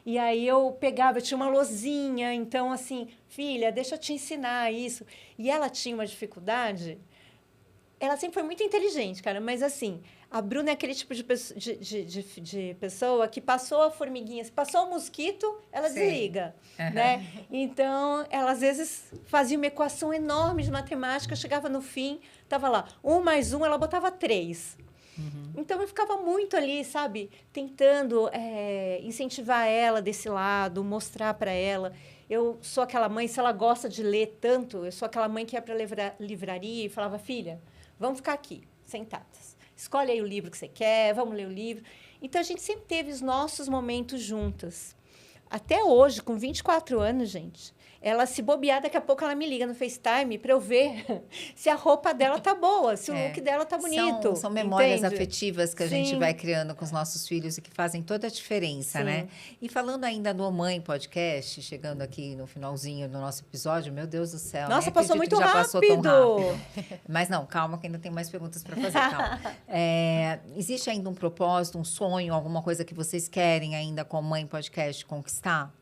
[SPEAKER 2] E aí eu tinha uma lousinha, então assim, filha, deixa eu te ensinar isso. E ela tinha uma dificuldade, ela sempre foi muito inteligente, cara, mas assim, a Bruna é aquele tipo de pessoa que passou a formiguinha, se passou o mosquito, ela
[SPEAKER 1] Sim.
[SPEAKER 2] desliga, né? Então, ela às vezes fazia uma equação enorme de matemática, chegava no fim, estava lá, 1 mais 1, ela botava 3. Então, eu ficava muito ali, sabe? Tentando incentivar ela desse lado, mostrar para ela. Eu sou aquela mãe, se ela gosta de ler tanto, eu sou aquela mãe que ia para a livraria e falava, filha, vamos ficar aqui, sentadas. Escolhe aí o livro que você quer, vamos ler o livro. Então, a gente sempre teve os nossos momentos juntas. Até hoje, com 24 anos, gente, ela se bobear, daqui a pouco ela me liga no FaceTime para eu ver se a roupa dela tá boa, se o look dela tá bonito.
[SPEAKER 1] São memórias
[SPEAKER 2] entende?
[SPEAKER 1] afetivas que a gente vai criando com os nossos filhos e que fazem toda a diferença, né? E falando ainda do Mãe Podcast, chegando aqui no finalzinho do nosso episódio, meu Deus do céu.
[SPEAKER 2] Nossa,
[SPEAKER 1] nem
[SPEAKER 2] passou
[SPEAKER 1] acredito
[SPEAKER 2] muito
[SPEAKER 1] que já
[SPEAKER 2] rápido.
[SPEAKER 1] passou tão rápido. Mas não, calma que ainda tem mais perguntas para fazer, calma. Existe ainda um propósito, um sonho, alguma coisa que vocês querem ainda com o Mãe Podcast conquistar?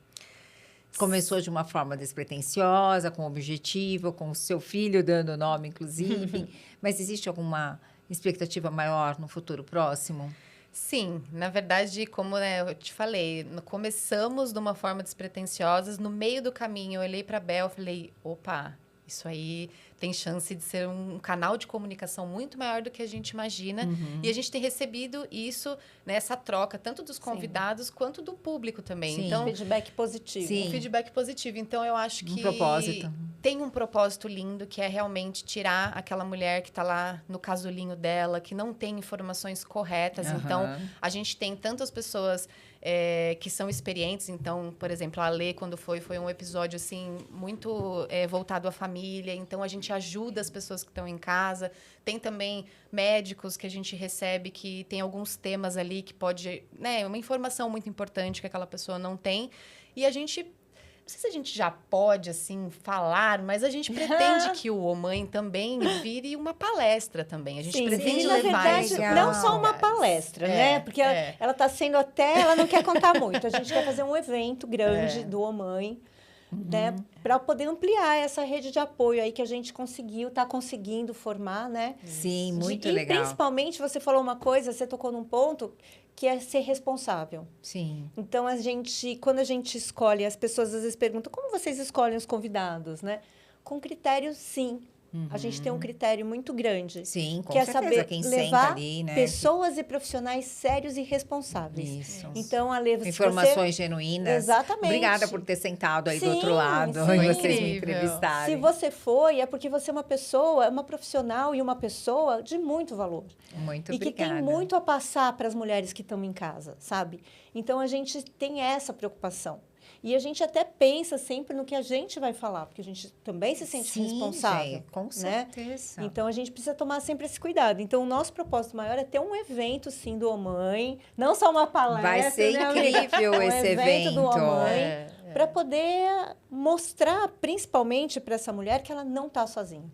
[SPEAKER 1] Começou de uma forma despretensiosa, com objetivo, com o seu filho dando o nome, inclusive. Mas existe alguma expectativa maior no futuro próximo?
[SPEAKER 3] Sim, na verdade, como eu te falei, começamos de uma forma despretensiosa, no meio do caminho eu olhei para a Bel e falei, opa, isso aí tem chance de ser um canal de comunicação muito maior do que a gente imagina. E a gente tem recebido isso, né, essa troca, tanto dos convidados quanto do público também.
[SPEAKER 1] Sim.
[SPEAKER 3] Então,
[SPEAKER 2] Feedback positivo.
[SPEAKER 1] Sim.
[SPEAKER 3] um feedback positivo. Então, eu acho que
[SPEAKER 1] propósito.
[SPEAKER 3] tem um propósito lindo, que é realmente tirar aquela mulher que está lá no casulinho dela, que não tem informações corretas. Então, a gente tem tantas pessoas que são experientes. Então, por exemplo, a Lê, quando foi um episódio assim muito voltado à família. Então, a gente ajuda as pessoas que estão em casa. Tem também médicos que a gente recebe que tem alguns temas ali que pode... né, uma informação muito importante que aquela pessoa não tem. E a gente... Não sei se a gente já pode, assim, falar, mas a gente pretende que o Mãe também vire uma palestra também. A gente pretende
[SPEAKER 2] na
[SPEAKER 3] levar
[SPEAKER 2] verdade,
[SPEAKER 3] isso.
[SPEAKER 2] não só uma palestra, né? Porque ela está sendo ela não quer contar muito. A gente quer fazer um evento grande do O Mãe, né? Para poder ampliar essa rede de apoio aí que a gente está conseguindo formar, né?
[SPEAKER 1] Sim, muito
[SPEAKER 2] E
[SPEAKER 1] legal.
[SPEAKER 2] principalmente, você falou uma coisa, você tocou num ponto, que é ser responsável.
[SPEAKER 1] Sim.
[SPEAKER 2] Então, quando a gente escolhe, as pessoas às vezes perguntam, como vocês escolhem os convidados, né? Com critério, sim. A gente tem um critério muito grande.
[SPEAKER 1] Sim, com
[SPEAKER 2] que é
[SPEAKER 1] certeza.
[SPEAKER 2] saber
[SPEAKER 1] Quem senta
[SPEAKER 2] levar
[SPEAKER 1] ali, né?
[SPEAKER 2] pessoas e profissionais sérios e responsáveis.
[SPEAKER 1] Isso.
[SPEAKER 2] Então, Ale,
[SPEAKER 1] Informações genuínas.
[SPEAKER 2] Exatamente.
[SPEAKER 1] Obrigada por ter sentado aí do
[SPEAKER 2] Sim,
[SPEAKER 1] outro lado
[SPEAKER 2] sim.
[SPEAKER 1] e vocês me
[SPEAKER 3] Incrível.
[SPEAKER 1] entrevistarem.
[SPEAKER 2] Se você foi, é porque você é uma pessoa, uma profissional e uma pessoa de muito valor.
[SPEAKER 1] Muito
[SPEAKER 2] E que
[SPEAKER 1] obrigada.
[SPEAKER 2] tem muito a passar para as mulheres que estão em casa, sabe? Então, a gente tem essa preocupação. E a gente até pensa sempre no que a gente vai falar, porque a gente também se sente
[SPEAKER 1] Sim,
[SPEAKER 2] responsável.
[SPEAKER 1] gente, com
[SPEAKER 2] né?
[SPEAKER 1] certeza.
[SPEAKER 2] Então, a gente precisa tomar sempre esse cuidado. Então, o nosso propósito maior é ter um evento, sim, do O Mãe. Não só uma palestra,
[SPEAKER 1] Vai ser
[SPEAKER 2] né, amiga?
[SPEAKER 1] incrível esse
[SPEAKER 2] evento do O Mãe.
[SPEAKER 3] É.
[SPEAKER 2] Para poder mostrar, principalmente para essa mulher, que ela não está sozinha.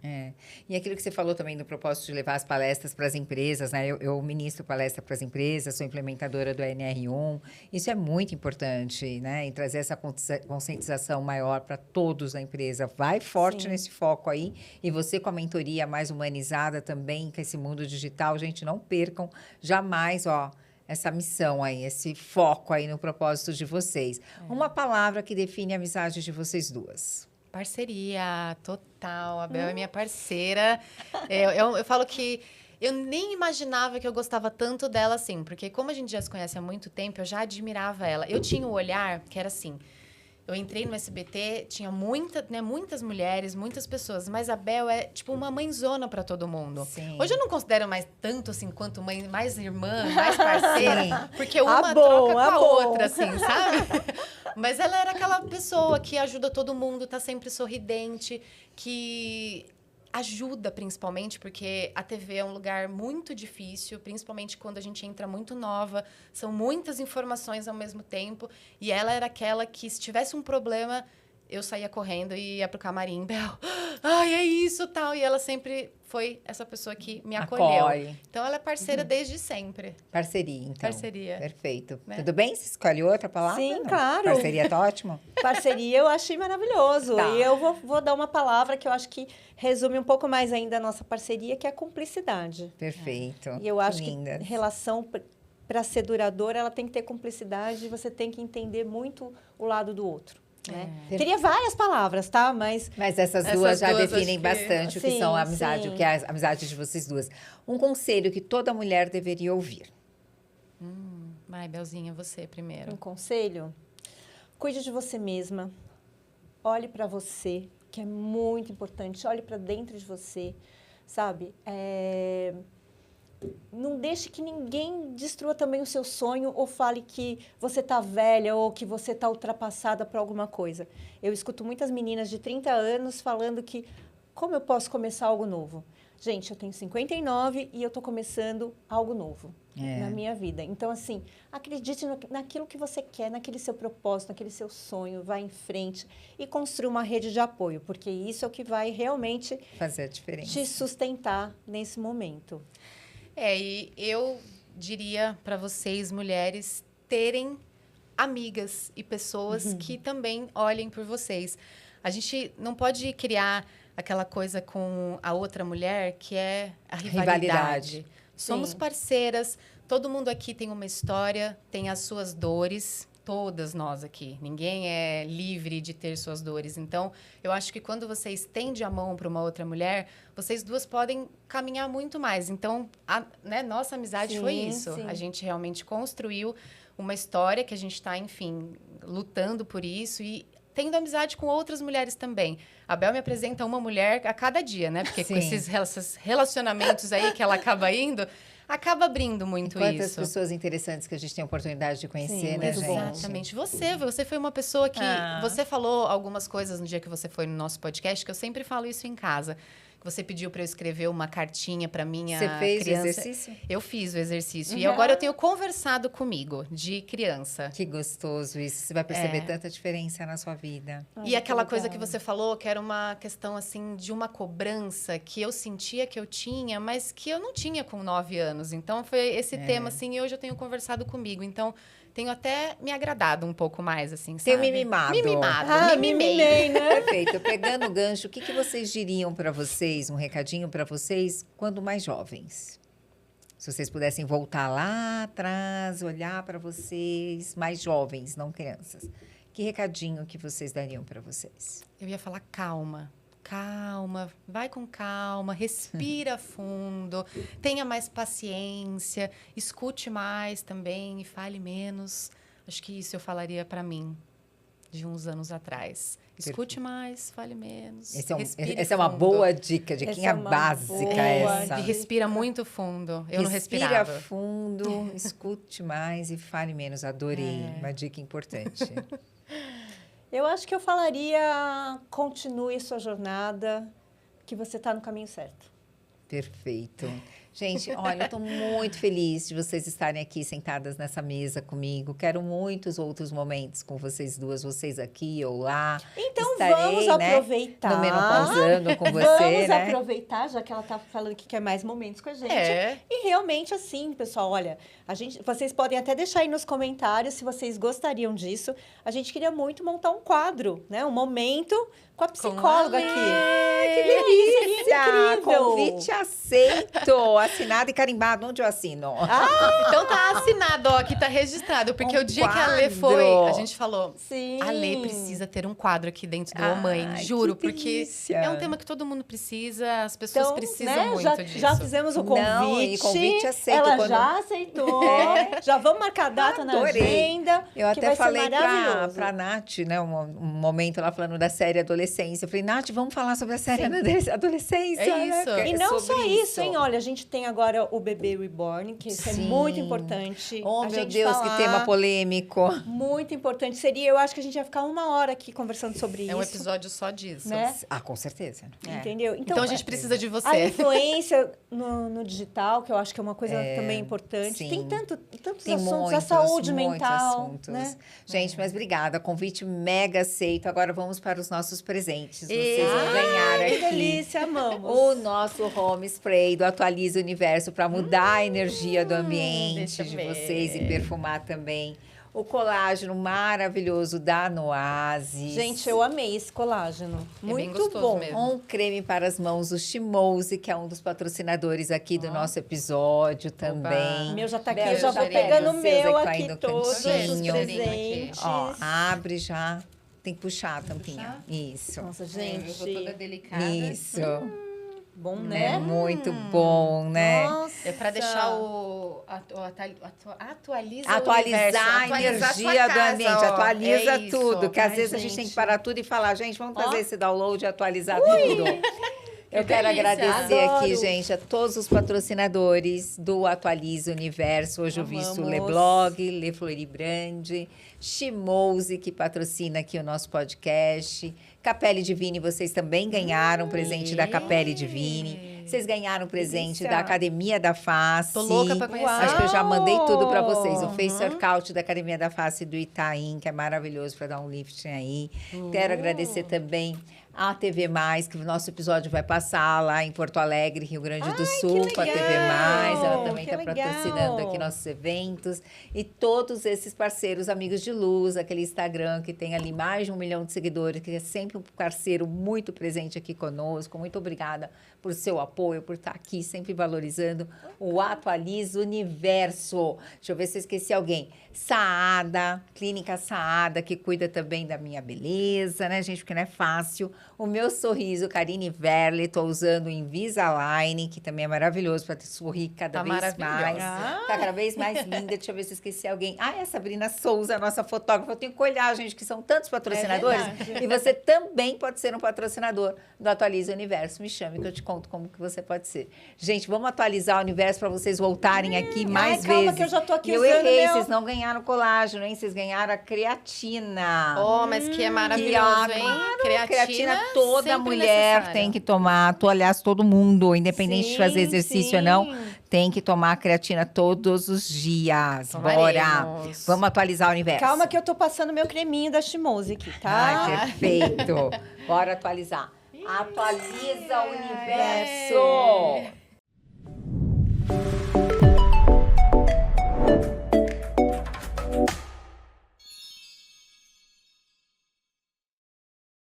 [SPEAKER 1] E aquilo que você falou também do propósito de levar as palestras para as empresas, né? Eu ministro palestra para as empresas, sou implementadora do NR1. Isso é muito importante, né? Em trazer essa conscientização maior para todos na empresa. Vai forte nesse foco aí. E você com a mentoria mais humanizada também, com esse mundo digital, gente, não percam jamais, essa missão aí, esse foco aí no propósito de vocês. Uma palavra que define a amizade de vocês duas.
[SPEAKER 3] Parceria, total. A Bel é minha parceira. Eu falo que eu nem imaginava que eu gostava tanto dela assim, porque como a gente já se conhece há muito tempo, eu já admirava ela. Eu tinha um olhar que era assim... Eu entrei no SBT, tinha muitas mulheres, muitas pessoas, mas a Bel é tipo uma mãezona para todo mundo.
[SPEAKER 1] Sim.
[SPEAKER 3] Hoje eu não considero mais tanto assim quanto mãe, mais irmã, mais parceira, porque uma
[SPEAKER 2] bom,
[SPEAKER 3] troca com a
[SPEAKER 2] bom.
[SPEAKER 3] outra, assim, sabe? Mas ela era aquela pessoa que ajuda todo mundo, tá sempre sorridente, que ajuda principalmente, porque a TV é um lugar muito difícil, principalmente quando a gente entra muito nova, são muitas informações ao mesmo tempo, e ela era aquela que, se tivesse um problema, eu saía correndo e ia pro camarim, Bel, ai, é isso, tal, e ela sempre foi essa pessoa que me acolheu.
[SPEAKER 1] Acolhe.
[SPEAKER 3] Então, ela é parceira desde sempre.
[SPEAKER 1] Parceria, então.
[SPEAKER 3] Parceria.
[SPEAKER 1] Perfeito.
[SPEAKER 3] Né?
[SPEAKER 1] Tudo bem? Você escolhe outra palavra?
[SPEAKER 2] Sim,
[SPEAKER 1] Não?
[SPEAKER 2] claro.
[SPEAKER 1] Parceria tá ótimo?
[SPEAKER 2] Parceria eu achei maravilhoso.
[SPEAKER 1] Tá.
[SPEAKER 2] E eu vou dar uma palavra que eu acho que resume um pouco mais ainda a nossa parceria, que é a cumplicidade.
[SPEAKER 1] Perfeito.
[SPEAKER 2] E eu acho
[SPEAKER 1] Lindas.
[SPEAKER 2] que relação, para ser duradoura, ela tem que ter cumplicidade e você tem que entender muito o lado do outro. Né?
[SPEAKER 1] É.
[SPEAKER 2] Teria várias palavras, tá? Mas
[SPEAKER 1] Mas essas
[SPEAKER 3] Essas
[SPEAKER 1] duas já
[SPEAKER 3] duas,
[SPEAKER 1] definem
[SPEAKER 3] acho que-
[SPEAKER 1] bastante o que
[SPEAKER 2] Sim,
[SPEAKER 1] são a amizade,
[SPEAKER 2] sim.
[SPEAKER 1] o que é a amizade de vocês duas. Um conselho que toda mulher deveria ouvir.
[SPEAKER 3] Vai, Belzinha, você primeiro.
[SPEAKER 2] um conselho, cuide de você mesma. Olhe para você, que é muito importante. Olhe para dentro de você, sabe? Não deixe que ninguém destrua também o seu sonho ou fale que você tá velha ou que você tá ultrapassada por alguma coisa. Eu escuto muitas meninas de 30 anos falando que como eu posso começar algo novo? Gente, eu tenho 59 e eu tô começando algo novo na minha vida. Então, assim, acredite naquilo que você quer, naquele seu propósito, naquele seu sonho, vá em frente e construa uma rede de apoio, porque isso é o que vai realmente
[SPEAKER 1] Fazer a diferença.
[SPEAKER 2] te sustentar nesse momento.
[SPEAKER 3] E eu diria para vocês, mulheres, terem amigas e pessoas que também olhem por vocês. A gente não pode criar aquela coisa com a outra mulher que é a rivalidade. Somos
[SPEAKER 2] Sim.
[SPEAKER 3] parceiras, todo mundo aqui tem uma história, tem as suas dores, todas nós aqui. Ninguém é livre de ter suas dores. Então, eu acho que quando você estende a mão para uma outra mulher, vocês duas podem caminhar muito mais. Então, nossa amizade
[SPEAKER 2] Sim,
[SPEAKER 3] foi isso.
[SPEAKER 2] sim.
[SPEAKER 3] A gente realmente construiu uma história que a gente está, enfim, lutando por isso e tendo amizade com outras mulheres também. A Bel me apresenta uma mulher a cada dia, né? Porque com
[SPEAKER 1] Sim.
[SPEAKER 3] esses relacionamentos aí que ela acaba indo, acaba abrindo muito
[SPEAKER 1] Quantas
[SPEAKER 3] isso.
[SPEAKER 1] pessoas interessantes que a gente tem a oportunidade de conhecer,
[SPEAKER 2] Sim,
[SPEAKER 1] né,
[SPEAKER 2] muito
[SPEAKER 1] gente?
[SPEAKER 2] bom.
[SPEAKER 3] Exatamente. Você foi uma pessoa que... Você falou algumas coisas no dia que você foi no nosso podcast, que eu sempre falo isso em casa. Que você pediu para eu escrever uma cartinha para minha
[SPEAKER 1] Você fez
[SPEAKER 3] criança.
[SPEAKER 1] o exercício?
[SPEAKER 3] Eu fiz o exercício. E agora eu tenho conversado comigo, de criança.
[SPEAKER 1] Que gostoso isso. Você vai perceber tanta diferença na sua vida.
[SPEAKER 3] E aquela coisa que você falou, que era uma questão, assim, de uma cobrança que eu sentia que eu tinha, mas que eu não tinha com 9 anos. Então, foi esse tema, assim, e hoje eu tenho conversado comigo. Então, tenho até me agradado um pouco mais, assim, sabe?
[SPEAKER 1] Tenho me mimado.
[SPEAKER 3] Me mimado,
[SPEAKER 2] Ah,
[SPEAKER 3] me mimei.
[SPEAKER 2] mimei, né?
[SPEAKER 1] Perfeito. Pegando o gancho, o que vocês diriam para vocês, um recadinho para vocês, quando mais jovens? Se vocês pudessem voltar lá atrás, olhar para vocês, mais jovens, não crianças. Que recadinho que vocês dariam para vocês?
[SPEAKER 3] Eu ia falar calma. Calma, vai com calma, respira fundo, tenha mais paciência, escute mais também e fale menos. Acho que isso eu falaria para mim de uns anos atrás. Escute mais, fale menos. respire
[SPEAKER 1] Essa é uma
[SPEAKER 3] fundo.
[SPEAKER 1] boa dica, diquinha
[SPEAKER 2] Essa é uma
[SPEAKER 1] básica
[SPEAKER 2] boa
[SPEAKER 1] essa.
[SPEAKER 3] E respira muito fundo. Eu não
[SPEAKER 1] Respira
[SPEAKER 3] respirava.
[SPEAKER 1] fundo, escute mais e fale menos. Adorei, uma dica importante.
[SPEAKER 2] Eu acho que eu falaria, continue sua jornada, que você está no caminho certo.
[SPEAKER 1] Perfeito. Gente, olha, eu estou muito feliz de vocês estarem aqui sentadas nessa mesa comigo. Quero muitos outros momentos com vocês duas, vocês aqui ou lá.
[SPEAKER 2] Então
[SPEAKER 1] Estarei,
[SPEAKER 2] vamos
[SPEAKER 1] né,
[SPEAKER 2] aproveitar.
[SPEAKER 1] no Menopausando com você,
[SPEAKER 2] Vamos
[SPEAKER 1] né?
[SPEAKER 2] aproveitar, já que ela está falando que quer mais momentos com a gente.
[SPEAKER 3] É.
[SPEAKER 2] E realmente assim, pessoal, olha, vocês podem até deixar aí nos comentários se vocês gostariam disso. A gente queria muito montar um quadro, né? Um momento com a psicóloga
[SPEAKER 3] a Lê.
[SPEAKER 2] aqui.
[SPEAKER 1] Que delícia!
[SPEAKER 2] Seria incrível.
[SPEAKER 1] Convite aceito! Assinado e carimbado. Onde eu assino?
[SPEAKER 3] Então tá assinado, ó, aqui tá registrado. Porque
[SPEAKER 1] Um
[SPEAKER 3] o dia que a Lê
[SPEAKER 1] quadro.
[SPEAKER 3] foi, a gente falou,
[SPEAKER 2] Sim.
[SPEAKER 3] a Lê precisa ter um quadro aqui dentro do
[SPEAKER 1] Ai,
[SPEAKER 3] Ô Mãe, juro,
[SPEAKER 1] que
[SPEAKER 3] porque
[SPEAKER 1] delícia.
[SPEAKER 3] é um tema que todo mundo precisa, as pessoas
[SPEAKER 2] Então,
[SPEAKER 3] precisam
[SPEAKER 2] né,
[SPEAKER 3] muito
[SPEAKER 2] já,
[SPEAKER 3] disso.
[SPEAKER 2] já fizemos o convite.
[SPEAKER 1] Não, e convite aceito
[SPEAKER 2] Ela
[SPEAKER 1] quando-
[SPEAKER 2] já aceitou. Já vamos marcar a data na
[SPEAKER 1] Adorei.
[SPEAKER 2] agenda.
[SPEAKER 1] Eu
[SPEAKER 2] que
[SPEAKER 1] até
[SPEAKER 2] vai
[SPEAKER 1] falei
[SPEAKER 2] ser maravilhoso.
[SPEAKER 1] pra Nath, né, um momento ela falando da série Adolescência. Eu falei, Nath, vamos falar sobre a série Adolescência.
[SPEAKER 3] É
[SPEAKER 1] né?
[SPEAKER 3] isso.
[SPEAKER 1] Porque
[SPEAKER 2] E
[SPEAKER 1] é
[SPEAKER 2] não
[SPEAKER 1] sobre
[SPEAKER 2] só isso, hein? Olha, a gente tem agora o Bebê Reborn, que isso é
[SPEAKER 1] Sim.
[SPEAKER 2] muito importante.
[SPEAKER 1] Oh,
[SPEAKER 2] a
[SPEAKER 1] meu
[SPEAKER 2] gente
[SPEAKER 1] Deus,
[SPEAKER 2] falar.
[SPEAKER 1] que tema polêmico.
[SPEAKER 2] Muito importante. Seria, eu acho que a gente ia ficar 1 hora aqui conversando sobre isso.
[SPEAKER 3] É um episódio só disso.
[SPEAKER 2] Né?
[SPEAKER 1] Ah, com certeza.
[SPEAKER 2] Entendeu?
[SPEAKER 3] Então a gente precisa de
[SPEAKER 2] A
[SPEAKER 3] você.
[SPEAKER 2] influência no digital, que eu acho que é uma coisa também importante.
[SPEAKER 1] sim.
[SPEAKER 2] Tem tantos
[SPEAKER 1] Tem
[SPEAKER 2] assuntos,
[SPEAKER 1] muitos,
[SPEAKER 2] a saúde
[SPEAKER 1] muitos
[SPEAKER 2] mental.
[SPEAKER 1] assuntos.
[SPEAKER 2] Né?
[SPEAKER 1] Gente, mas obrigada. Convite mega aceito. Agora vamos para os nossos presentes. Vocês
[SPEAKER 3] E-
[SPEAKER 1] vão ganhar
[SPEAKER 2] Que
[SPEAKER 1] aqui
[SPEAKER 2] delícia, amamos.
[SPEAKER 1] o nosso home spray do Atualiza o Universo para mudar a energia do ambiente
[SPEAKER 3] deixa
[SPEAKER 1] de
[SPEAKER 3] eu ver.
[SPEAKER 1] vocês e perfumar também. O colágeno maravilhoso da Noase.
[SPEAKER 2] Gente, eu amei esse colágeno.
[SPEAKER 3] bem
[SPEAKER 2] Muito
[SPEAKER 3] gostoso
[SPEAKER 2] bom.
[SPEAKER 3] mesmo.
[SPEAKER 1] Um creme para as mãos do Shimose, que é um dos patrocinadores aqui do nosso episódio também.
[SPEAKER 2] O meu já tá aqui,
[SPEAKER 1] Bel,
[SPEAKER 2] eu já vou
[SPEAKER 1] queria
[SPEAKER 2] pegando o
[SPEAKER 1] vocês
[SPEAKER 2] meu
[SPEAKER 1] aí
[SPEAKER 2] aqui
[SPEAKER 1] no
[SPEAKER 2] todos, os
[SPEAKER 1] cantinho.
[SPEAKER 2] presentes.
[SPEAKER 1] Ó, abre já. tem que puxar a tampinha. Isso.
[SPEAKER 2] Nossa,
[SPEAKER 3] Eu
[SPEAKER 2] gente.
[SPEAKER 3] vou toda delicada.
[SPEAKER 1] Isso.
[SPEAKER 2] Bom,
[SPEAKER 1] É
[SPEAKER 2] né?
[SPEAKER 1] muito bom, né?
[SPEAKER 2] Nossa.
[SPEAKER 3] É para deixar atualiza
[SPEAKER 1] Atualizar
[SPEAKER 3] o universo,
[SPEAKER 1] a
[SPEAKER 3] atualizar sua
[SPEAKER 1] energia do
[SPEAKER 3] casa,
[SPEAKER 1] ambiente,
[SPEAKER 3] ó.
[SPEAKER 1] atualiza
[SPEAKER 3] É isso.
[SPEAKER 1] tudo. Que às
[SPEAKER 2] Ai,
[SPEAKER 1] vezes a gente tem que
[SPEAKER 2] gente.
[SPEAKER 1] parar tudo e falar, gente, vamos fazer
[SPEAKER 2] Ó.
[SPEAKER 1] esse download e atualizar tudo. Eu quero
[SPEAKER 3] delícia,
[SPEAKER 1] agradecer aqui,
[SPEAKER 2] adoro.
[SPEAKER 1] gente, a todos os patrocinadores do Atualiza Universo. Hoje eu visto
[SPEAKER 2] Amamos.
[SPEAKER 1] Leblog, Le Floribrand, Shimose, que patrocina aqui o nosso podcast. Capelle Divine, vocês também ganharam um presente da Capelle Divine. Vocês ganharam um presente
[SPEAKER 2] delícia.
[SPEAKER 1] da Academia da Face.
[SPEAKER 3] Tô louca pra conhecer.
[SPEAKER 1] Acho que eu já mandei tudo para vocês. O
[SPEAKER 2] Uhum.
[SPEAKER 1] Face Workout da Academia da Face do Itaim, que é maravilhoso para dar um lifting aí. Quero agradecer também a TV Mais, que o nosso episódio vai passar lá em Porto Alegre, Rio Grande do Sul,
[SPEAKER 2] que
[SPEAKER 1] com a TV
[SPEAKER 2] legal!
[SPEAKER 1] Mais. Ela também
[SPEAKER 2] Que
[SPEAKER 1] está
[SPEAKER 2] legal!
[SPEAKER 1] patrocinando aqui nossos eventos. E todos esses parceiros, amigos de luz, aquele Instagram que tem ali mais de 1 milhão de seguidores, que é sempre um parceiro muito presente aqui conosco. Muito obrigada por seu apoio, por estar aqui sempre valorizando o Atualiza Universo. Deixa eu ver se eu esqueci alguém. Saada, Clínica Saada, que cuida também da minha beleza, né, gente? Porque não é fácil. O meu sorriso, Karine Verle, estou usando o Invisalign, que também é maravilhoso para sorrir cada
[SPEAKER 3] Tá
[SPEAKER 1] vez mais.
[SPEAKER 3] maravilhosa.
[SPEAKER 1] Tá cada vez mais linda. Deixa eu ver se eu esqueci alguém. Ah, é a Sabrina Souza, a nossa fotógrafa. Eu tenho que olhar, gente, que são tantos patrocinadores.
[SPEAKER 2] verdade.
[SPEAKER 1] E você também pode ser um patrocinador do Atualiza Universo. Me chame que eu te conto como que você pode ser. Gente, vamos atualizar o universo para vocês voltarem aqui mais
[SPEAKER 2] calma
[SPEAKER 1] vezes.
[SPEAKER 2] que eu já tô aqui
[SPEAKER 1] eu
[SPEAKER 2] usando
[SPEAKER 1] errei,
[SPEAKER 2] meu-
[SPEAKER 1] vocês não ganharam colágeno, hein? Vocês ganharam a creatina.
[SPEAKER 3] Oh, mas que é maravilhoso, hein?
[SPEAKER 1] Creatina toda
[SPEAKER 3] sempre
[SPEAKER 1] mulher
[SPEAKER 3] necessária.
[SPEAKER 1] tem que tomar. Aliás, todo mundo, independente de fazer exercício ou não, tem que tomar creatina todos os dias. Bora!
[SPEAKER 3] Tomaremos.
[SPEAKER 1] Vamos atualizar o universo.
[SPEAKER 2] Calma que eu tô passando meu creminho da Shimose aqui, tá?
[SPEAKER 1] Ai, perfeito. Bora atualizar. Atualiza o universo.